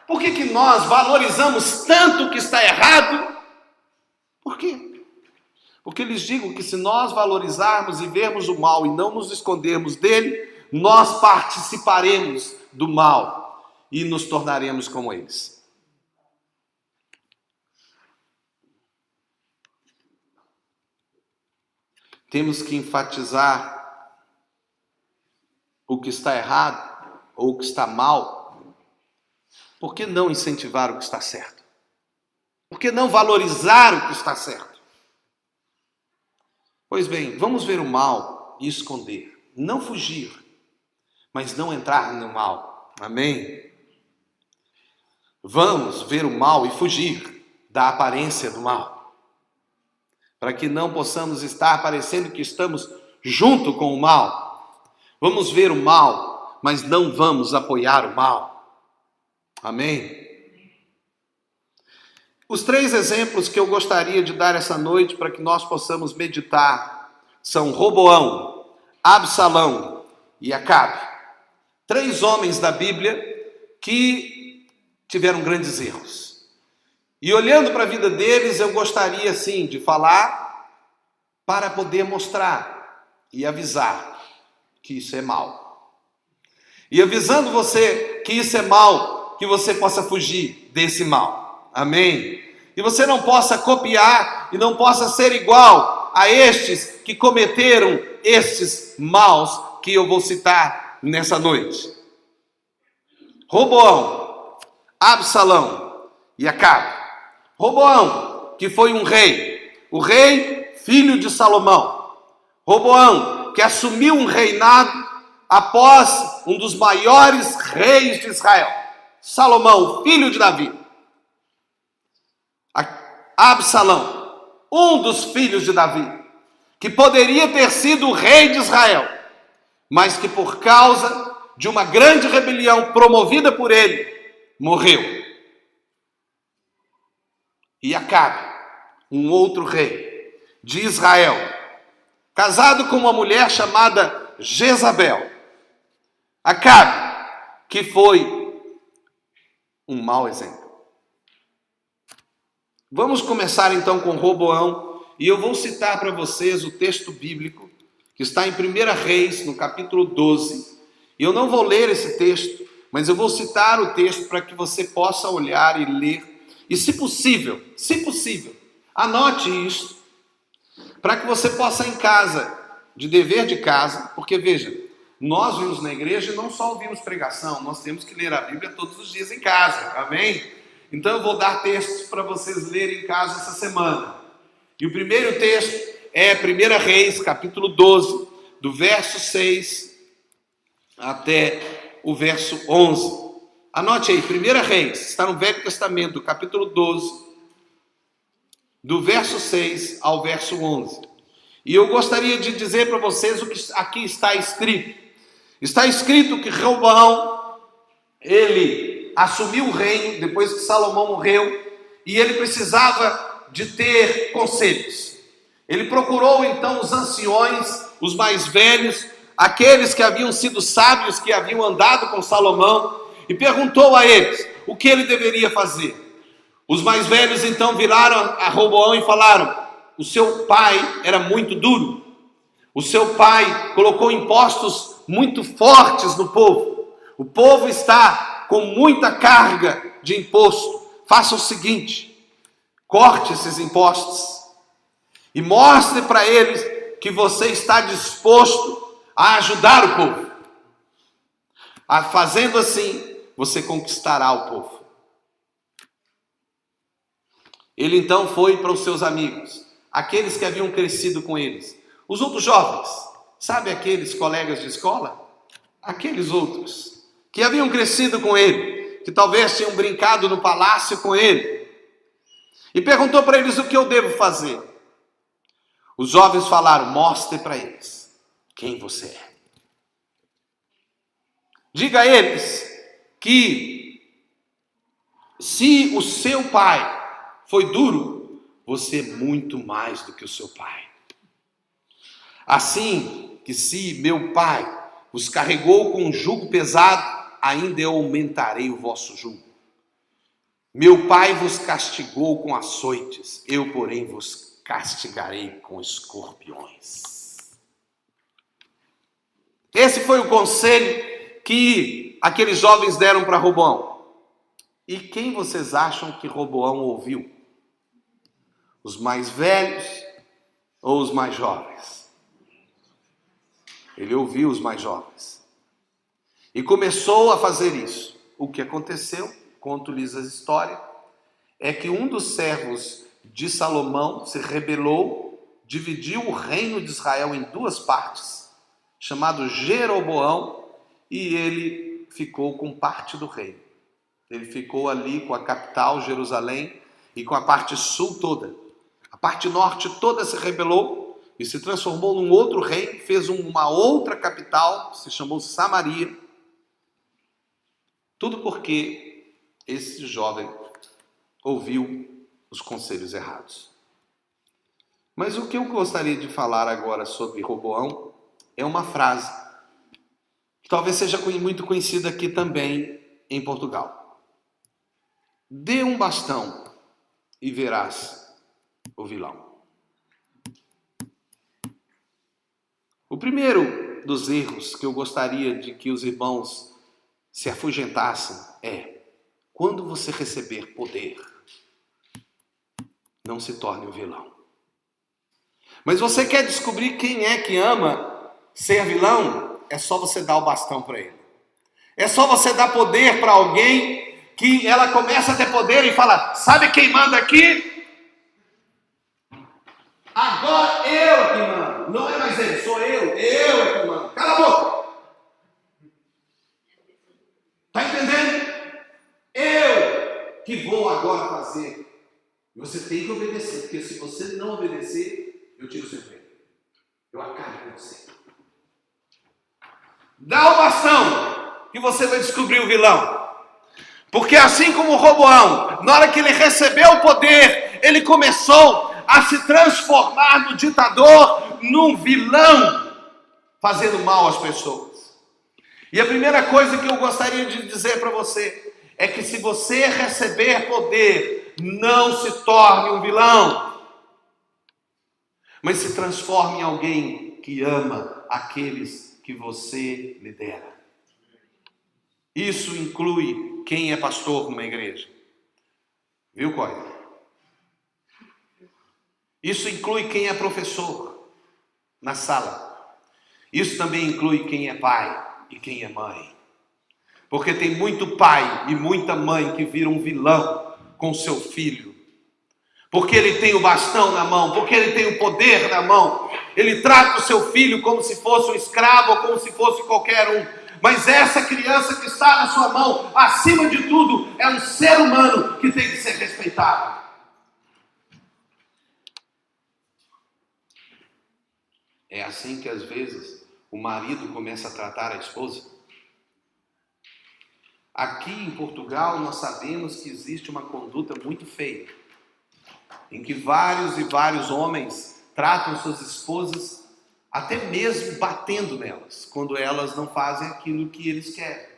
Por que nós valorizamos tanto o que está errado? Por quê? Porque lhes digo que se nós valorizarmos e vermos o mal e não nos escondermos dele, nós participaremos do mal e nos tornaremos como eles. Temos que enfatizar o que está errado ou o que está mal. Por que não incentivar o que está certo? Por que não valorizar o que está certo? Pois bem, vamos ver o mal e esconder. Não fugir, mas não entrar no mal. Amém? Vamos ver o mal e fugir da aparência do mal, para que não possamos estar parecendo que estamos junto com o mal. Vamos ver o mal, mas não vamos apoiar o mal. Amém? Os 3 exemplos que eu gostaria de dar essa noite para que nós possamos meditar são Roboão, Absalão e Acabe. 3 homens da Bíblia que tiveram grandes erros. E olhando para a vida deles, eu gostaria sim de falar para poder mostrar e avisar que isso é mal. E avisando você que isso é mal, que você possa fugir desse mal. Amém? E você não possa copiar e não possa ser igual a estes que cometeram estes maus que eu vou citar nessa noite. Roboão, Absalão e Acabe. Roboão, que foi um rei, o rei filho de Salomão. Roboão, que assumiu um reinado após um dos maiores reis de Israel, Salomão, filho de Davi. Absalão, um dos filhos de Davi, que poderia ter sido o rei de Israel, mas que por causa de uma grande rebelião promovida por ele, morreu. E Acabe, um outro rei de Israel, casado com uma mulher chamada Jezabel. Acabe, que foi um mau exemplo. Vamos começar então com Roboão, e eu vou citar para vocês o texto bíblico, que está em 1 Reis, no capítulo 12. E eu não vou ler esse texto, mas eu vou citar o texto para que você possa olhar e ler. E se possível, anote isso, para que você possa em casa, de dever de casa, porque veja, nós vimos na igreja e não só ouvimos pregação, nós temos que ler a Bíblia todos os dias em casa, amém? Então eu vou dar textos para vocês lerem em casa essa semana. E o primeiro texto é 1 Reis, capítulo 12, do verso 6 até o verso 11. Anote aí, 1 Reis, está no Velho Testamento, capítulo 12, do verso 6 ao verso 11. E eu gostaria de dizer para vocês o que aqui está escrito. Está escrito que Roboão, ele assumiu o reino depois que Salomão morreu, e ele precisava de ter conselhos. Ele procurou então os anciões, os mais velhos, aqueles que haviam sido sábios, que haviam andado com Salomão, e perguntou a eles o que ele deveria fazer. Os mais velhos então viraram a Roboão e falaram: o seu pai era muito duro, o seu pai colocou impostos muito fortes no povo, o povo está com muita carga de imposto. Faça o seguinte: corte esses impostos e mostre para eles que você está disposto a ajudar o povo. Fazendo assim, você conquistará o povo. Ele então foi para os seus amigos, aqueles que haviam crescido com eles, os outros jovens, sabe aqueles colegas de escola? Aqueles outros que haviam crescido com ele, que talvez tinham brincado no palácio com ele, e perguntou para eles: o que eu devo fazer? Os jovens falaram: mostre para eles quem você é. Diga a eles que se o seu pai foi duro, você é muito mais do que o seu pai. Assim que se meu pai os carregou com um jugo pesado, ainda eu aumentarei o vosso jugo. Meu pai vos castigou com açoites, eu, porém, vos castigarei com escorpiões. Esse foi o conselho que aqueles jovens deram para Roboão. E quem vocês acham que Roboão ouviu? Os mais velhos ou os mais jovens? Ele ouviu os mais jovens. E começou a fazer isso. O que aconteceu, conto-lhes a história, é que um dos servos de Salomão se rebelou, dividiu o reino de Israel em duas partes, chamado Jeroboão, e ele ficou com parte do reino. Ele ficou ali com a capital, Jerusalém, e com a parte sul toda. A parte norte toda se rebelou e se transformou num outro reino, fez uma outra capital, se chamou Samaria. Tudo porque esse jovem ouviu os conselhos errados. Mas o que eu gostaria de falar agora sobre Roboão é uma frase que talvez seja muito conhecida aqui também em Portugal. Dê um bastão e verás o vilão. O primeiro dos erros que eu gostaria de que os irmãos se afugentassem é: quando você receber poder, não se torne um vilão. Mas você quer descobrir quem é que ama ser vilão? É só você dar o bastão para ele. É só você dar poder para alguém que ela começa a ter poder e fala: sabe quem manda aqui? Agora eu que mando. Não é mais ele, sou eu. Eu é que mando. Cala a boca. Está entendendo? Eu que vou agora fazer. E você tem que obedecer, porque se você não obedecer, eu tiro o seu emprego. Eu acabo com você. Dá o bastão que você vai descobrir o vilão. Porque assim como o Roboão, na hora que ele recebeu o poder, ele começou a se transformar no ditador, num vilão, fazendo mal às pessoas. E a primeira coisa que eu gostaria de dizer para você é que se você receber poder, não se torne um vilão, mas se transforme em alguém que ama aqueles que você lidera. Isso inclui quem é pastor numa igreja. Viu, Cói? Isso inclui quem é professor na sala. Isso também inclui quem é pai e quem é mãe. Porque tem muito pai e muita mãe que vira um vilão com seu filho. Porque ele tem o bastão na mão, porque ele tem o poder na mão, Ele trata o seu filho como se fosse um escravo ou como se fosse qualquer um. Mas essa criança que está na sua mão, acima de tudo, é um ser humano que tem que ser respeitado. É assim que às vezes o marido começa a tratar a esposa. Aqui em Portugal nós sabemos que existe uma conduta muito feia, em que vários e vários homens tratam suas esposas até mesmo batendo nelas, quando elas não fazem aquilo que eles querem.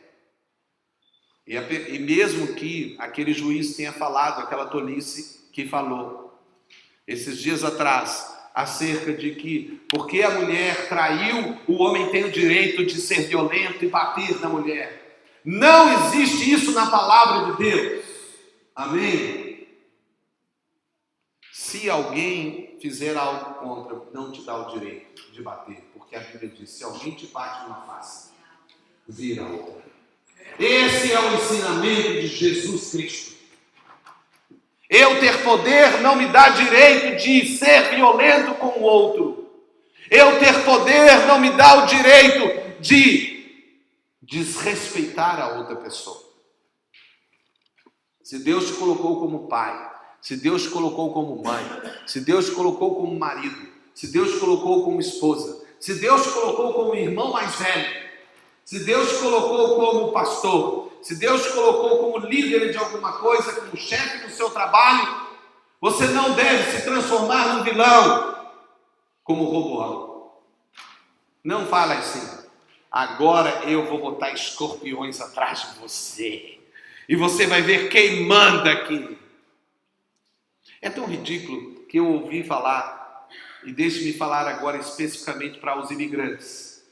E mesmo que aquele juiz tenha falado aquela tolice que falou esses dias atrás, acerca de que, porque a mulher traiu, o homem tem o direito de ser violento e bater na mulher. Não existe isso na palavra de Deus. Amém? Se alguém fizer algo contra, não te dá o direito de bater, porque a Bíblia diz, se alguém te bate numa face, vira outra. Esse é o ensinamento de Jesus Cristo. Eu ter poder não me dá direito de ser violento com o outro. Eu ter poder não me dá o direito de desrespeitar a outra pessoa. Se Deus te colocou como pai, se Deus te colocou como mãe, se Deus te colocou como marido, se Deus te colocou como esposa, se Deus te colocou como irmão mais velho, se Deus te colocou como pastor, se Deus te colocou como líder de alguma coisa, como chefe do seu trabalho, você não deve se transformar num vilão, como Roboão. Não fala assim, agora eu vou botar escorpiões atrás de você, e você vai ver quem manda aqui. É tão ridículo que eu ouvi falar, e deixe-me falar agora especificamente para os imigrantes.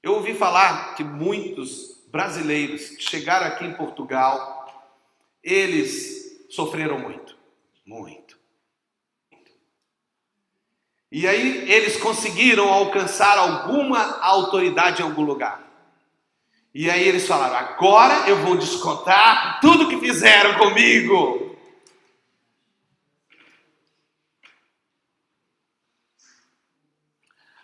Eu ouvi falar que muitos brasileiros que chegaram aqui em Portugal, eles sofreram muito. E aí eles conseguiram alcançar alguma autoridade em algum lugar. E aí eles falaram, agora eu vou descontar tudo que fizeram comigo.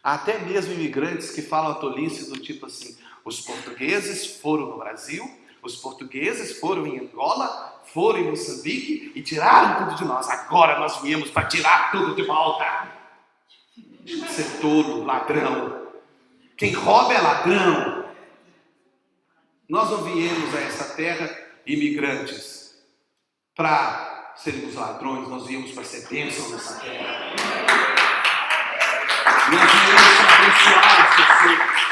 Até mesmo imigrantes que falam a tolice do tipo assim, os portugueses foram no Brasil, os portugueses foram em Angola, foram em Moçambique e tiraram tudo de nós. Agora nós viemos para tirar tudo de volta. Deixa de ser tolo, ladrão. Quem rouba é ladrão. Nós não viemos a essa terra imigrantes para sermos ladrões, nós viemos para ser bênção nessa terra. Nós viemos para abençoar as pessoas.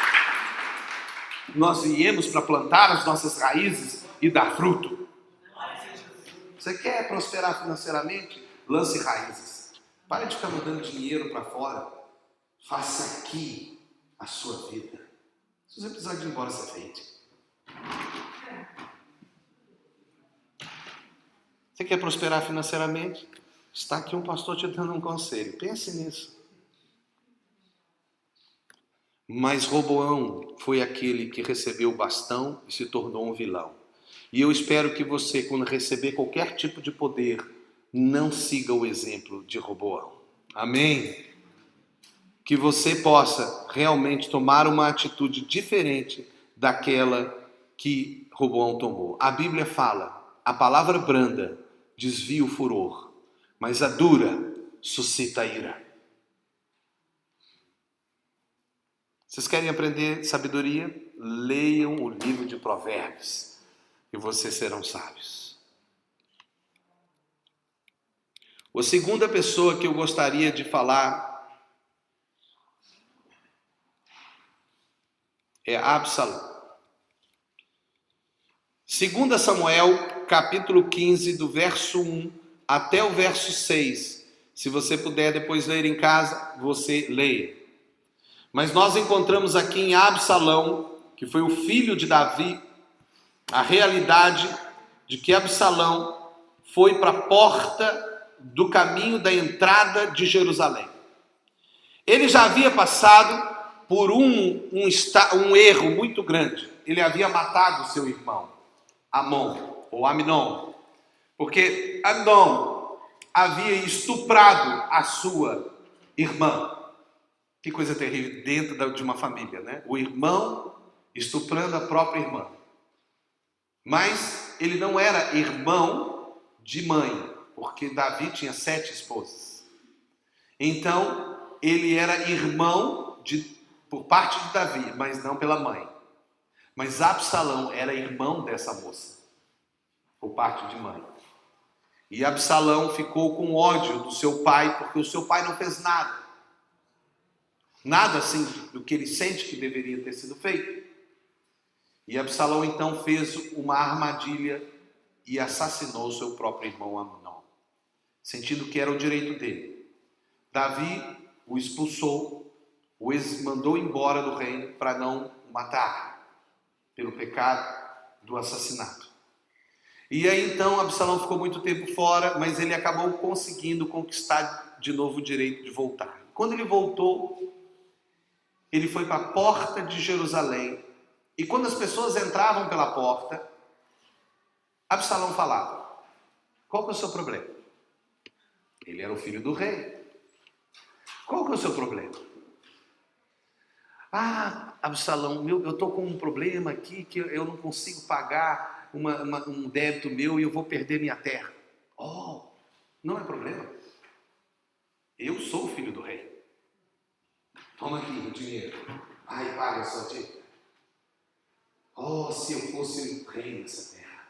Nós viemos para plantar as nossas raízes e dar fruto. Você quer prosperar financeiramente? Lance raízes. Pare de ficar mandando dinheiro para fora. Faça aqui a sua vida. Se você precisar de ir embora, você feite. Você quer prosperar financeiramente? Está aqui um pastor te dando um conselho. Pense nisso. Mas Roboão foi aquele que recebeu o bastão e se tornou um vilão. E eu espero que você, quando receber qualquer tipo de poder, não siga o exemplo de Roboão. Amém? Que você possa realmente tomar uma atitude diferente daquela que Roboão tomou. A Bíblia fala, a palavra branda desvia o furor, mas a dura suscita a ira. Vocês querem aprender sabedoria? Leiam o livro de Provérbios e vocês serão sábios. A segunda pessoa que eu gostaria de falar é Absalão. 2 Samuel, capítulo 15, do verso 1 até o verso 6. Se você puder depois ler em casa, você leia. Mas nós encontramos aqui em Absalão, que foi o filho de Davi, a realidade de que Absalão foi para a porta do caminho da entrada de Jerusalém. Ele já havia passado por um erro muito grande. Ele havia matado seu irmão, Amon, ou Amnon, porque Amnon havia estuprado a sua irmã. Que coisa terrível dentro de uma família, né? O irmão estuprando a própria irmã. Mas ele não era irmão de mãe, porque Davi tinha 7 esposas. Então, ele era irmão por parte de Davi, mas não pela mãe. Mas Absalão era irmão dessa moça, por parte de mãe. E Absalão ficou com ódio do seu pai, porque o seu pai não fez nada. Nada assim do que ele sente que deveria ter sido feito. E Absalão então fez uma armadilha e assassinou seu próprio irmão Amnon, sentindo que era o direito dele. Davi o expulsou, o mandou embora do reino para não o matar, pelo pecado do assassinato. E aí então Absalão ficou muito tempo fora, mas ele acabou conseguindo conquistar de novo o direito de voltar. Quando ele voltou, ele foi para a porta de Jerusalém. E quando as pessoas entravam pela porta, Absalão falava: qual que é o seu problema? Ele era o filho do rei. Qual que é o seu problema? Ah, Absalão, eu estou com um problema aqui que eu não consigo pagar um débito meu e eu vou perder minha terra. Oh, não é problema. Eu sou o filho do rei. Toma aqui o dinheiro. Vai, paga a sua dívida. Oh, se eu fosse o rei nessa terra.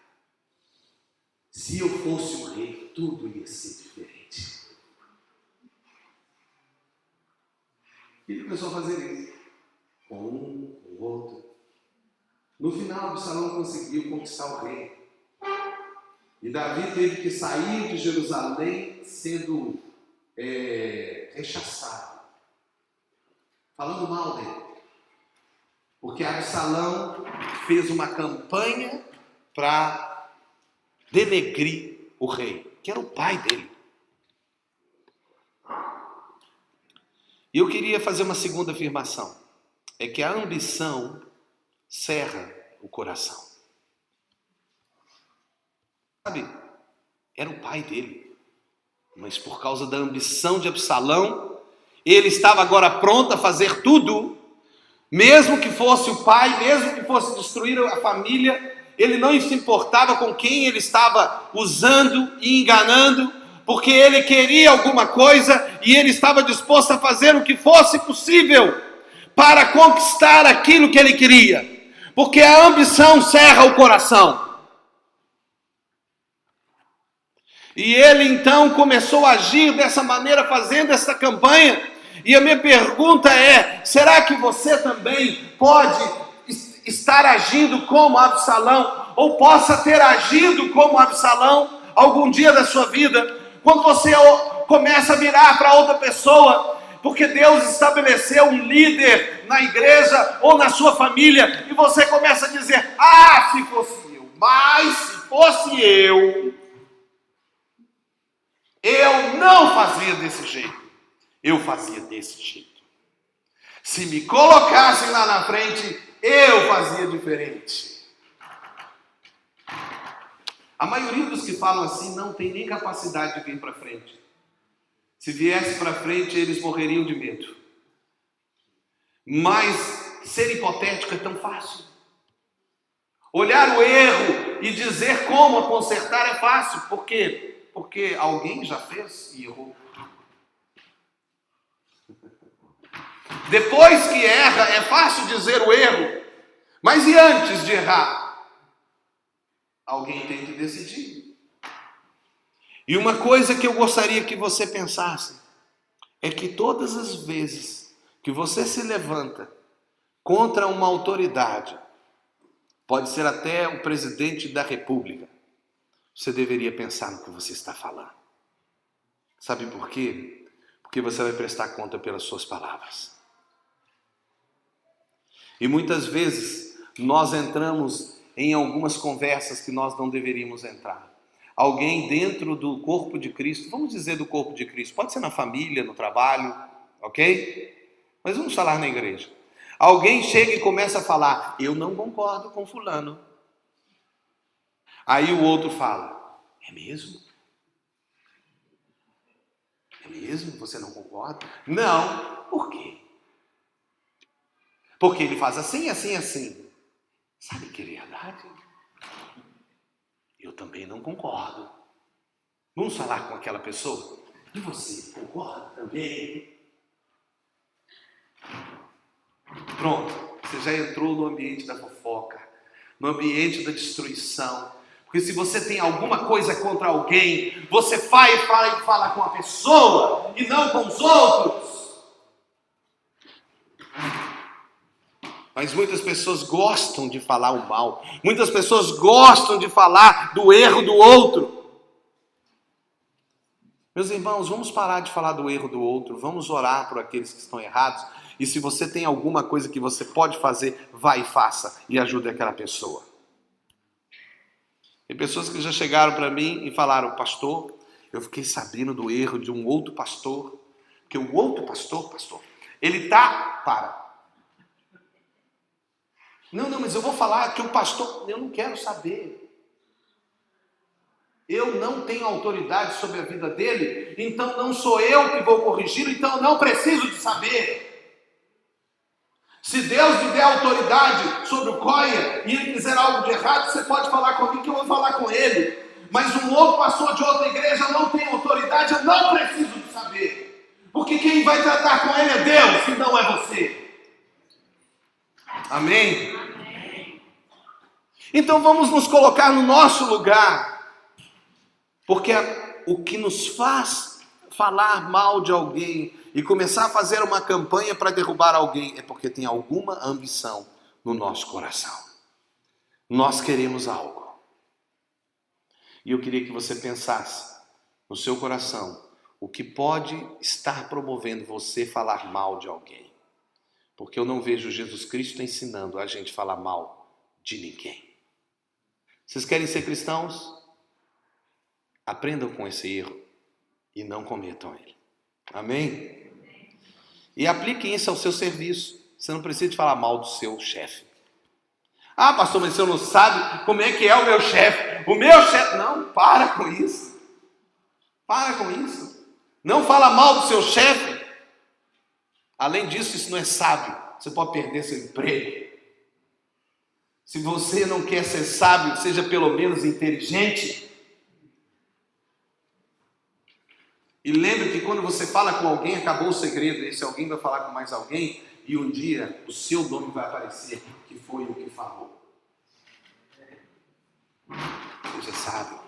Se eu fosse o rei, tudo ia ser diferente. E ele começou a fazer isso. Com um, com o outro. No final, Absalão conseguiu conquistar o rei. E Davi teve que sair de Jerusalém sendo rechaçado. Falando mal dele. Porque Absalão fez uma campanha para denegrir o rei, que era o pai dele. E eu queria fazer uma segunda afirmação. É que a ambição cerra o coração. Sabe, era o pai dele. Mas por causa da ambição de Absalão, ele estava agora pronto a fazer tudo. Mesmo que fosse o pai, mesmo que fosse destruir a família, ele não se importava com quem ele estava usando e enganando, porque ele queria alguma coisa e ele estava disposto a fazer o que fosse possível para conquistar aquilo que ele queria, porque a ambição cerra o coração. E ele então começou a agir dessa maneira, fazendo essa campanha. E a minha pergunta é: será que você também pode estar agindo como Absalão, ou possa ter agido como Absalão algum dia da sua vida, quando você começa a virar para outra pessoa, porque Deus estabeleceu um líder na igreja ou na sua família, e você começa a dizer: ah, se fosse eu, mas se fosse eu não fazia desse jeito. Eu fazia desse jeito. Se me colocassem lá na frente, eu fazia diferente. A maioria dos que falam assim não tem nem capacidade de vir para frente. Se viesse para frente, eles morreriam de medo. Mas ser hipotético é tão fácil. Olhar o erro e dizer como consertar é fácil. Por quê? Porque alguém já fez e errou. Depois que erra, é fácil dizer o erro. Mas e antes de errar? Alguém tem que decidir. E uma coisa que eu gostaria que você pensasse é que todas as vezes que você se levanta contra uma autoridade, pode ser até o presidente da República, você deveria pensar no que você está falando. Sabe por quê? Porque você vai prestar conta pelas suas palavras. E muitas vezes nós entramos em algumas conversas que nós não deveríamos entrar. Alguém dentro do corpo de Cristo, vamos dizer do corpo de Cristo, pode ser na família, no trabalho, ok? Mas vamos falar na igreja. Alguém chega e começa a falar: eu não concordo com fulano. Aí o outro fala: é mesmo? É mesmo? Você não concorda? Não. Por quê? Porque ele faz assim, assim, assim. Sabe que é verdade? Eu também não concordo. Vamos falar com aquela pessoa? E você, concorda também? Pronto, você já entrou no ambiente da fofoca, no ambiente da destruição. Porque se você tem alguma coisa contra alguém, você vai e fala com a pessoa e não com os outros. Mas muitas pessoas gostam de falar o mal. Muitas pessoas gostam de falar do erro do outro. Meus irmãos, vamos parar de falar do erro do outro. Vamos orar por aqueles que estão errados. E se você tem alguma coisa que você pode fazer, vai e faça. E ajude aquela pessoa. Tem pessoas que já chegaram para mim e falaram: pastor, eu fiquei sabendo do erro de um outro pastor. Porque o outro pastor, ele para. Não, mas eu vou falar que o pastor... Eu não quero saber. Eu não tenho autoridade sobre a vida dele, então não sou eu que vou corrigi-lo, então eu não preciso de saber. Se Deus lhe der autoridade sobre o Coia e ele fizer algo de errado, você pode falar comigo que eu vou falar com ele. Mas um outro pastor de outra igreja não tem autoridade, eu não preciso de saber. Porque quem vai tratar com ele é Deus, e não é você. Amém? Então vamos nos colocar no nosso lugar, porque o que nos faz falar mal de alguém e começar a fazer uma campanha para derrubar alguém é porque tem alguma ambição no nosso coração. Nós queremos algo. E eu queria que você pensasse no seu coração o que pode estar promovendo você falar mal de alguém. Porque eu não vejo Jesus Cristo ensinando a gente falar mal de ninguém. Vocês querem ser cristãos? Aprendam com esse erro e não cometam ele. Amém? E apliquem isso ao seu serviço. Você não precisa de falar mal do seu chefe. Ah, pastor, mas você não sabe como é que é o meu chefe. O meu chefe... Não, para com isso. Para com isso. Não fala mal do seu chefe. Além disso, isso não é sábio. Você pode perder seu emprego. Se você não quer ser sábio, seja pelo menos inteligente. E lembre que quando você fala com alguém, acabou o segredo. Esse alguém vai falar com mais alguém e um dia o seu nome vai aparecer, que foi o que falou. Seja sábio.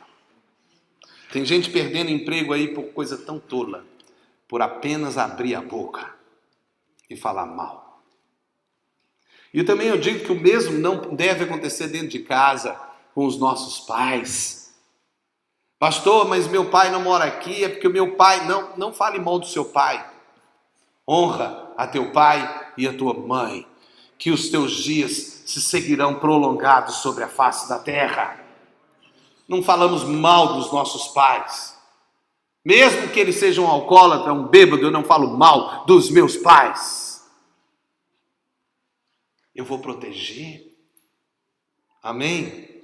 Tem gente perdendo emprego aí por coisa tão tola, por apenas abrir a boca e falar mal. E também eu digo que o mesmo não deve acontecer dentro de casa com os nossos pais. Pastor, mas meu pai não mora aqui, é porque o meu pai... Não fale mal do seu pai. Honra a teu pai e a tua mãe, que os teus dias se seguirão prolongados sobre a face da terra. Não falamos mal dos nossos pais. Mesmo que eles sejam um alcoólatra, um bêbado, eu não falo mal dos meus pais. Eu vou proteger. Amém?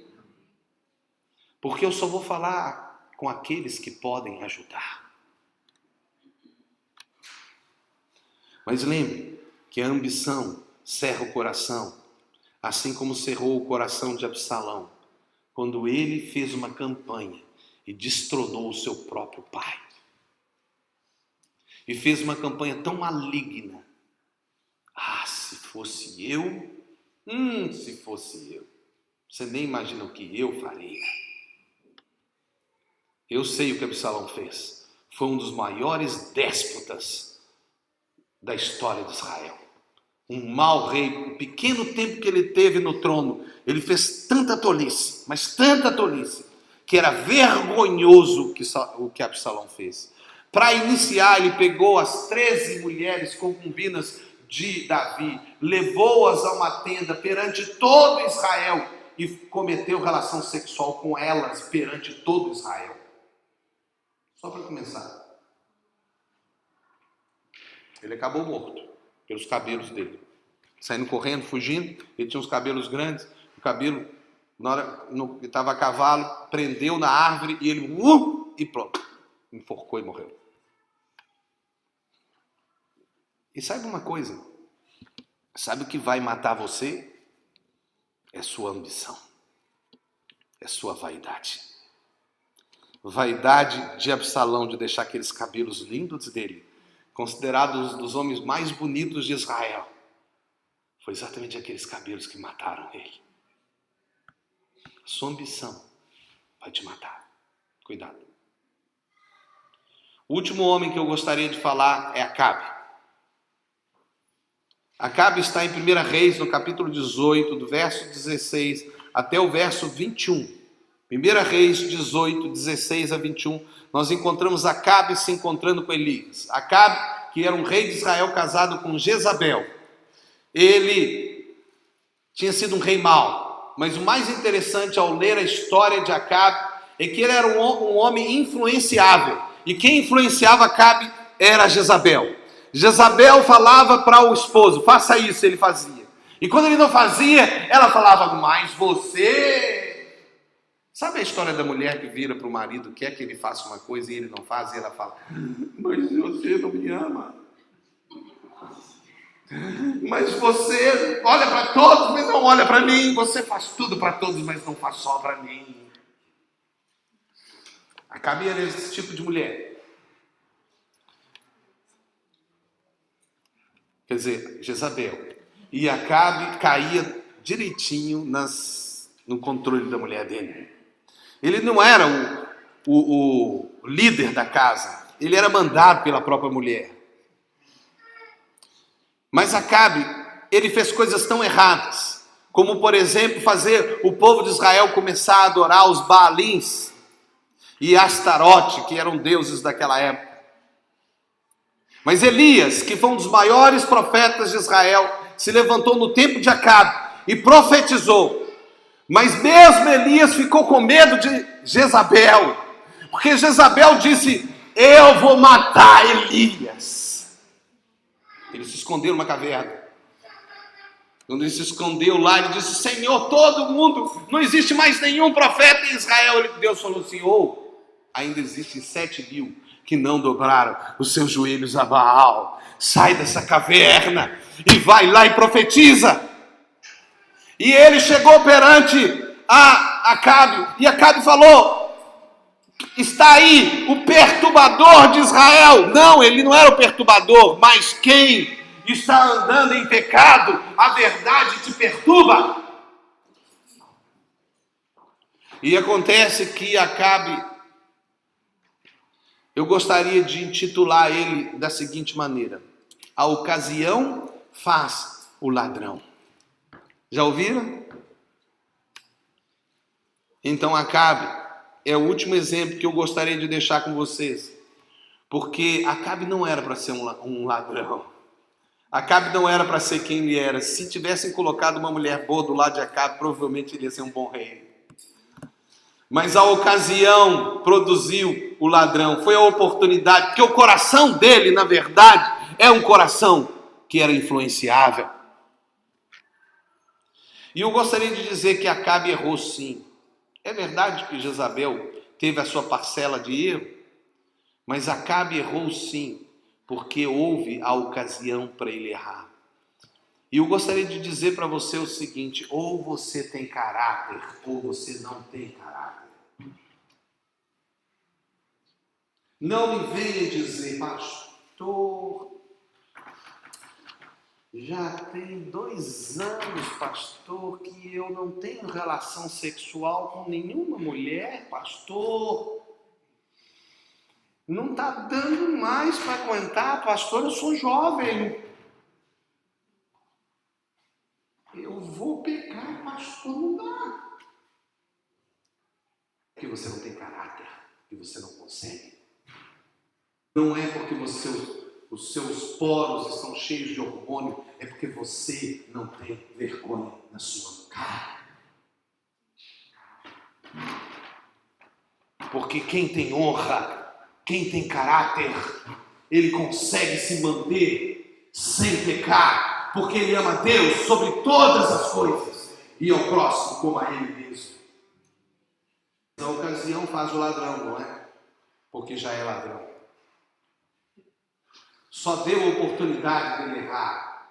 Porque eu só vou falar com aqueles que podem ajudar. Mas lembre que a ambição cerra o coração, assim como cerrou o coração de Absalão, quando ele fez uma campanha e destronou o seu próprio pai. E fez uma campanha tão maligna. Ah, se fosse eu, se fosse eu. Você nem imagina o que eu faria. Eu sei o que Absalão fez. Foi um dos maiores déspotas da história de Israel. Um mau rei, o pequeno tempo que ele teve no trono, ele fez tanta tolice, mas tanta tolice, que era vergonhoso o que Absalão fez. Para iniciar, ele pegou as 13 mulheres concubinas de Davi, levou-as a uma tenda perante todo Israel e cometeu relação sexual com elas perante todo Israel. Só para começar. Ele acabou morto pelos cabelos dele. Saindo correndo, fugindo, ele tinha uns cabelos grandes, o cabelo, na hora que estava a cavalo, prendeu na árvore e ele, e pronto, enforcou e morreu. E saiba uma coisa, Sabe o que vai matar você? É sua ambição, é sua vaidade. Vaidade de Absalão de deixar aqueles cabelos lindos dele, considerados dos homens mais bonitos de Israel. Foi exatamente aqueles cabelos que mataram ele. Sua ambição vai te matar. Cuidado. O último homem que eu gostaria de falar é Acabe. Acabe está em 1 Reis, no capítulo 18, do verso 16 até o verso 21. 1 Reis 18, 16 a 21, nós encontramos Acabe se encontrando com Elias. Acabe, que era um rei de Israel casado com Jezabel. Ele tinha sido um rei mau, mas o mais interessante ao ler a história de Acabe é que ele era um homem influenciável. E quem influenciava Acabe era Jezabel. Jezabel falava para o esposo, faça isso, ele fazia. E quando ele não fazia, ela falava, mas você... Sabe a história da mulher que vira para o marido, quer que ele faça uma coisa e ele não faz, e ela fala, mas você não me ama. Mas você olha para todos, mas não olha para mim. Você faz tudo para todos, mas não faz só para mim. Acabe era esse tipo de mulher. Quer dizer, Jezabel. E Acabe caía direitinho no controle da mulher dele. Ele não era o líder da casa. Ele era mandado pela própria mulher. Mas Acabe, ele fez coisas tão erradas, como, por exemplo, fazer o povo de Israel começar a adorar os Baalins e Astarote, que eram deuses daquela época. Mas Elias, que foi um dos maiores profetas de Israel, se levantou no tempo de Acabe e profetizou. Mas mesmo Elias ficou com medo de Jezabel, porque Jezabel disse, eu vou matar Elias. Ele se escondeu numa caverna. Quando ele se escondeu lá, ele disse, Senhor, todo mundo, não existe mais nenhum profeta em Israel. Deus falou assim, ainda existem 7.000 que não dobraram os seus joelhos a Baal. Sai dessa caverna e vai lá e profetiza. E ele chegou perante a Acabe, e Acabe falou, está aí o perturbador de Israel. Não, ele não era o perturbador, mas quem está andando em pecado, a verdade te perturba. E acontece que Acabe, eu gostaria de intitular ele da seguinte maneira, a ocasião faz o ladrão. Já ouviram? Então Acabe é o último exemplo que eu gostaria de deixar com vocês, porque Acabe não era para ser um ladrão. Acabe não era para ser quem ele era. Se tivessem colocado uma mulher boa do lado de Acabe, provavelmente ele ia ser um bom rei. Mas a ocasião produziu o ladrão, foi a oportunidade, porque o coração dele, na verdade, é um coração que era influenciável. E eu gostaria de dizer que Acabe errou sim. É verdade que Jezabel teve a sua parcela de erro, mas Acabe errou sim, porque houve a ocasião para ele errar. E eu gostaria de dizer para você o seguinte, ou você tem caráter, ou você não tem caráter. Não me venha dizer, pastor, já tem 2 anos, pastor, que eu não tenho relação sexual com nenhuma mulher, pastor. Não está dando mais para aguentar, pastor, eu sou jovem. Eu vou pecar, pastor, não dá. Porque você não tem caráter, que você não consegue. Não é porque os seus poros estão cheios de hormônio, é porque você não tem vergonha na sua cara. Porque quem tem honra, quem tem caráter, ele consegue se manter sem pecar, porque ele ama Deus sobre todas as coisas e ao próximo como a ele mesmo. A ocasião faz o ladrão, não é? Porque já é ladrão. Só deu a oportunidade de ele errar.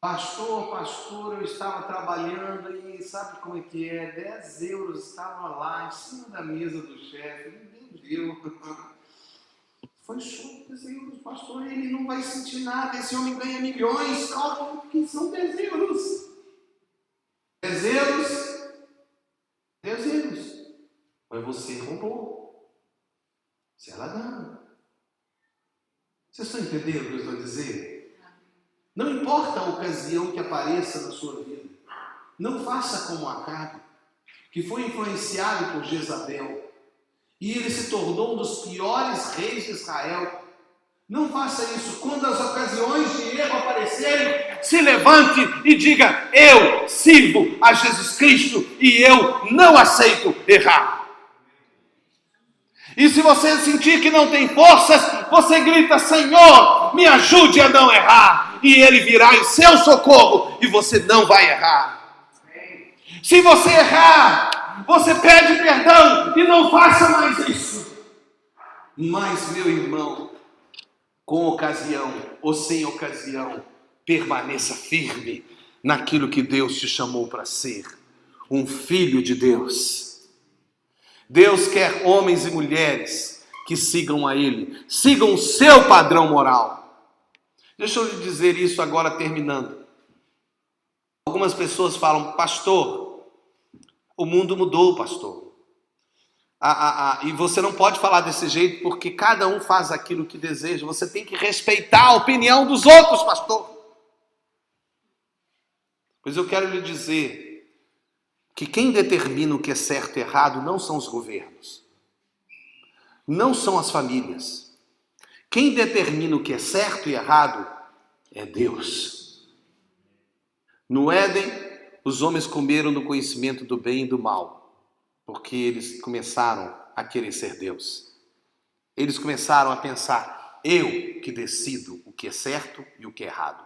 Pastor, eu estava trabalhando e sabe como é que é? 10 euros estavam lá em cima da mesa do chefe. Ele entendeu. Foi só 10 euros, pastor. Ele não vai sentir nada. Esse homem ganha milhões. Calma, que são 10 euros. 10 euros. 10 euros. Mas você roubou. Você é ladrão. Vocês estão entendendo o que eu estou dizendo? Não importa a ocasião que apareça na sua vida. Não faça como Acabe, que foi influenciado por Jezabel. E ele se tornou um dos piores reis de Israel. Não faça isso. Quando as ocasiões de erro aparecerem, se levante e diga: eu sirvo a Jesus Cristo e eu não aceito errar. E se você sentir que não tem forças, você grita: Senhor, me ajude a não errar. E Ele virá em seu socorro e você não vai errar. Se você errar, você pede perdão e não faça mais isso. Mas, meu irmão, com ocasião ou sem ocasião, permaneça firme naquilo que Deus te chamou para ser, um filho de Deus. Deus quer homens e mulheres que sigam a Ele, sigam o seu padrão moral. Deixa eu lhe dizer isso agora terminando. Algumas pessoas falam: pastor, o mundo mudou, pastor. E você não pode falar desse jeito porque cada um faz aquilo que deseja. Você tem que respeitar a opinião dos outros, pastor. Pois eu quero lhe dizer que quem determina o que é certo e errado não são os governos, não são as famílias. Quem determina o que é certo e errado é Deus. No Éden, os homens comeram do conhecimento do bem e do mal, porque eles começaram a querer ser Deus. Eles começaram a pensar: eu que decido o que é certo e o que é errado.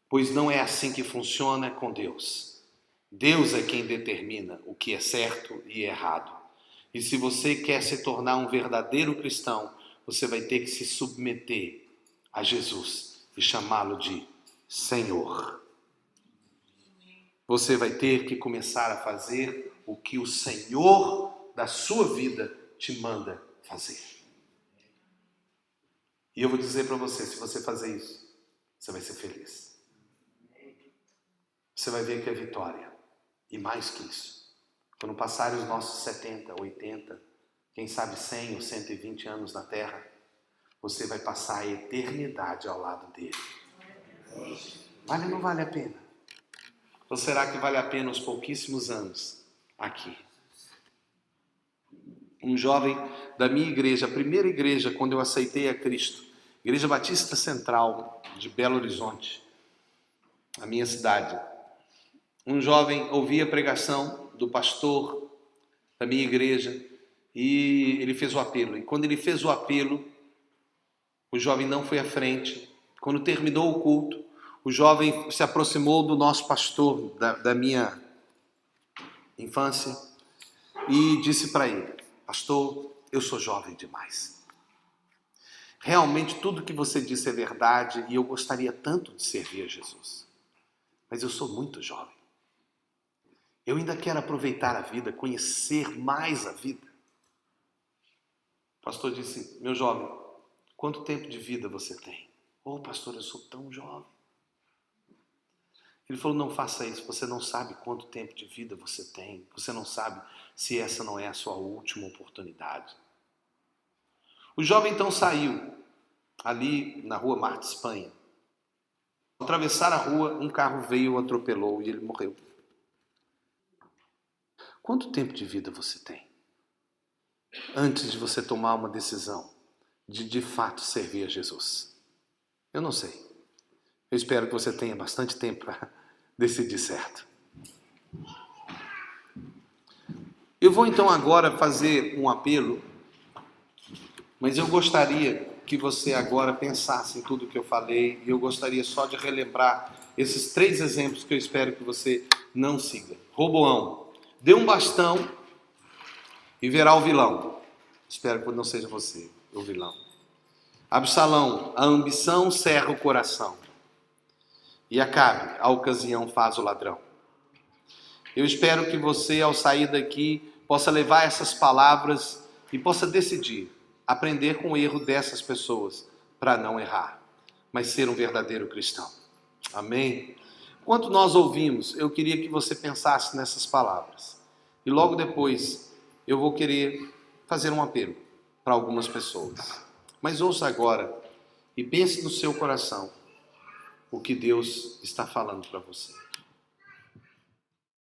Pois não é assim que funciona com Deus. Deus é quem determina o que é certo e errado. E se você quer se tornar um verdadeiro cristão, você vai ter que se submeter a Jesus e chamá-lo de Senhor. Você vai ter que começar a fazer o que o Senhor da sua vida te manda fazer. E eu vou dizer para você, se você fazer isso, você vai ser feliz. Você vai ver que é vitória. E mais que isso, quando passarem os nossos 70, 80, quem sabe 100 ou 120 anos na Terra, você vai passar a eternidade ao lado dele. Vale ou não vale a pena? Ou será que vale a pena os pouquíssimos anos aqui? Um jovem da minha igreja, a primeira igreja quando eu aceitei a Cristo, Igreja Batista Central de Belo Horizonte, a minha cidade. Um jovem ouvia a pregação do pastor da minha igreja e ele fez o apelo. E quando ele fez o apelo, o jovem não foi à frente. Quando terminou o culto, o jovem se aproximou do nosso pastor da minha infância e disse para ele: pastor, eu sou jovem demais. Realmente tudo que você disse é verdade e eu gostaria tanto de servir a Jesus. Mas eu sou muito jovem. Eu ainda quero aproveitar a vida, conhecer mais a vida. O pastor disse: meu jovem, quanto tempo de vida você tem? Oh, pastor, eu sou tão jovem. Ele falou: não faça isso, você não sabe quanto tempo de vida você tem. Você não sabe se essa não é a sua última oportunidade. O jovem então saiu, ali na rua Mar de Espanha. Ao atravessar a rua, um carro veio, o atropelou e ele morreu. Quanto tempo de vida você tem? Antes de você tomar uma decisão de fato servir a Jesus. Eu não sei. Eu espero que você tenha bastante tempo para decidir certo. Eu vou então agora fazer um apelo, mas eu gostaria que você agora pensasse em tudo que eu falei e eu gostaria só de relembrar esses 3 exemplos que eu espero que você não siga. Roboão: dê um bastão e verá o vilão. Espero que não seja você, o vilão. Absalão: a ambição cerra o coração. e acabe, a ocasião faz o ladrão. Eu espero que você, ao sair daqui, possa levar essas palavras e possa decidir aprender com o erro dessas pessoas para não errar, mas ser um verdadeiro cristão. Amém? Enquanto nós ouvimos, eu queria que você pensasse nessas palavras. E logo depois, eu vou querer fazer um apelo para algumas pessoas. Mas ouça agora e pense no seu coração o que Deus está falando para você.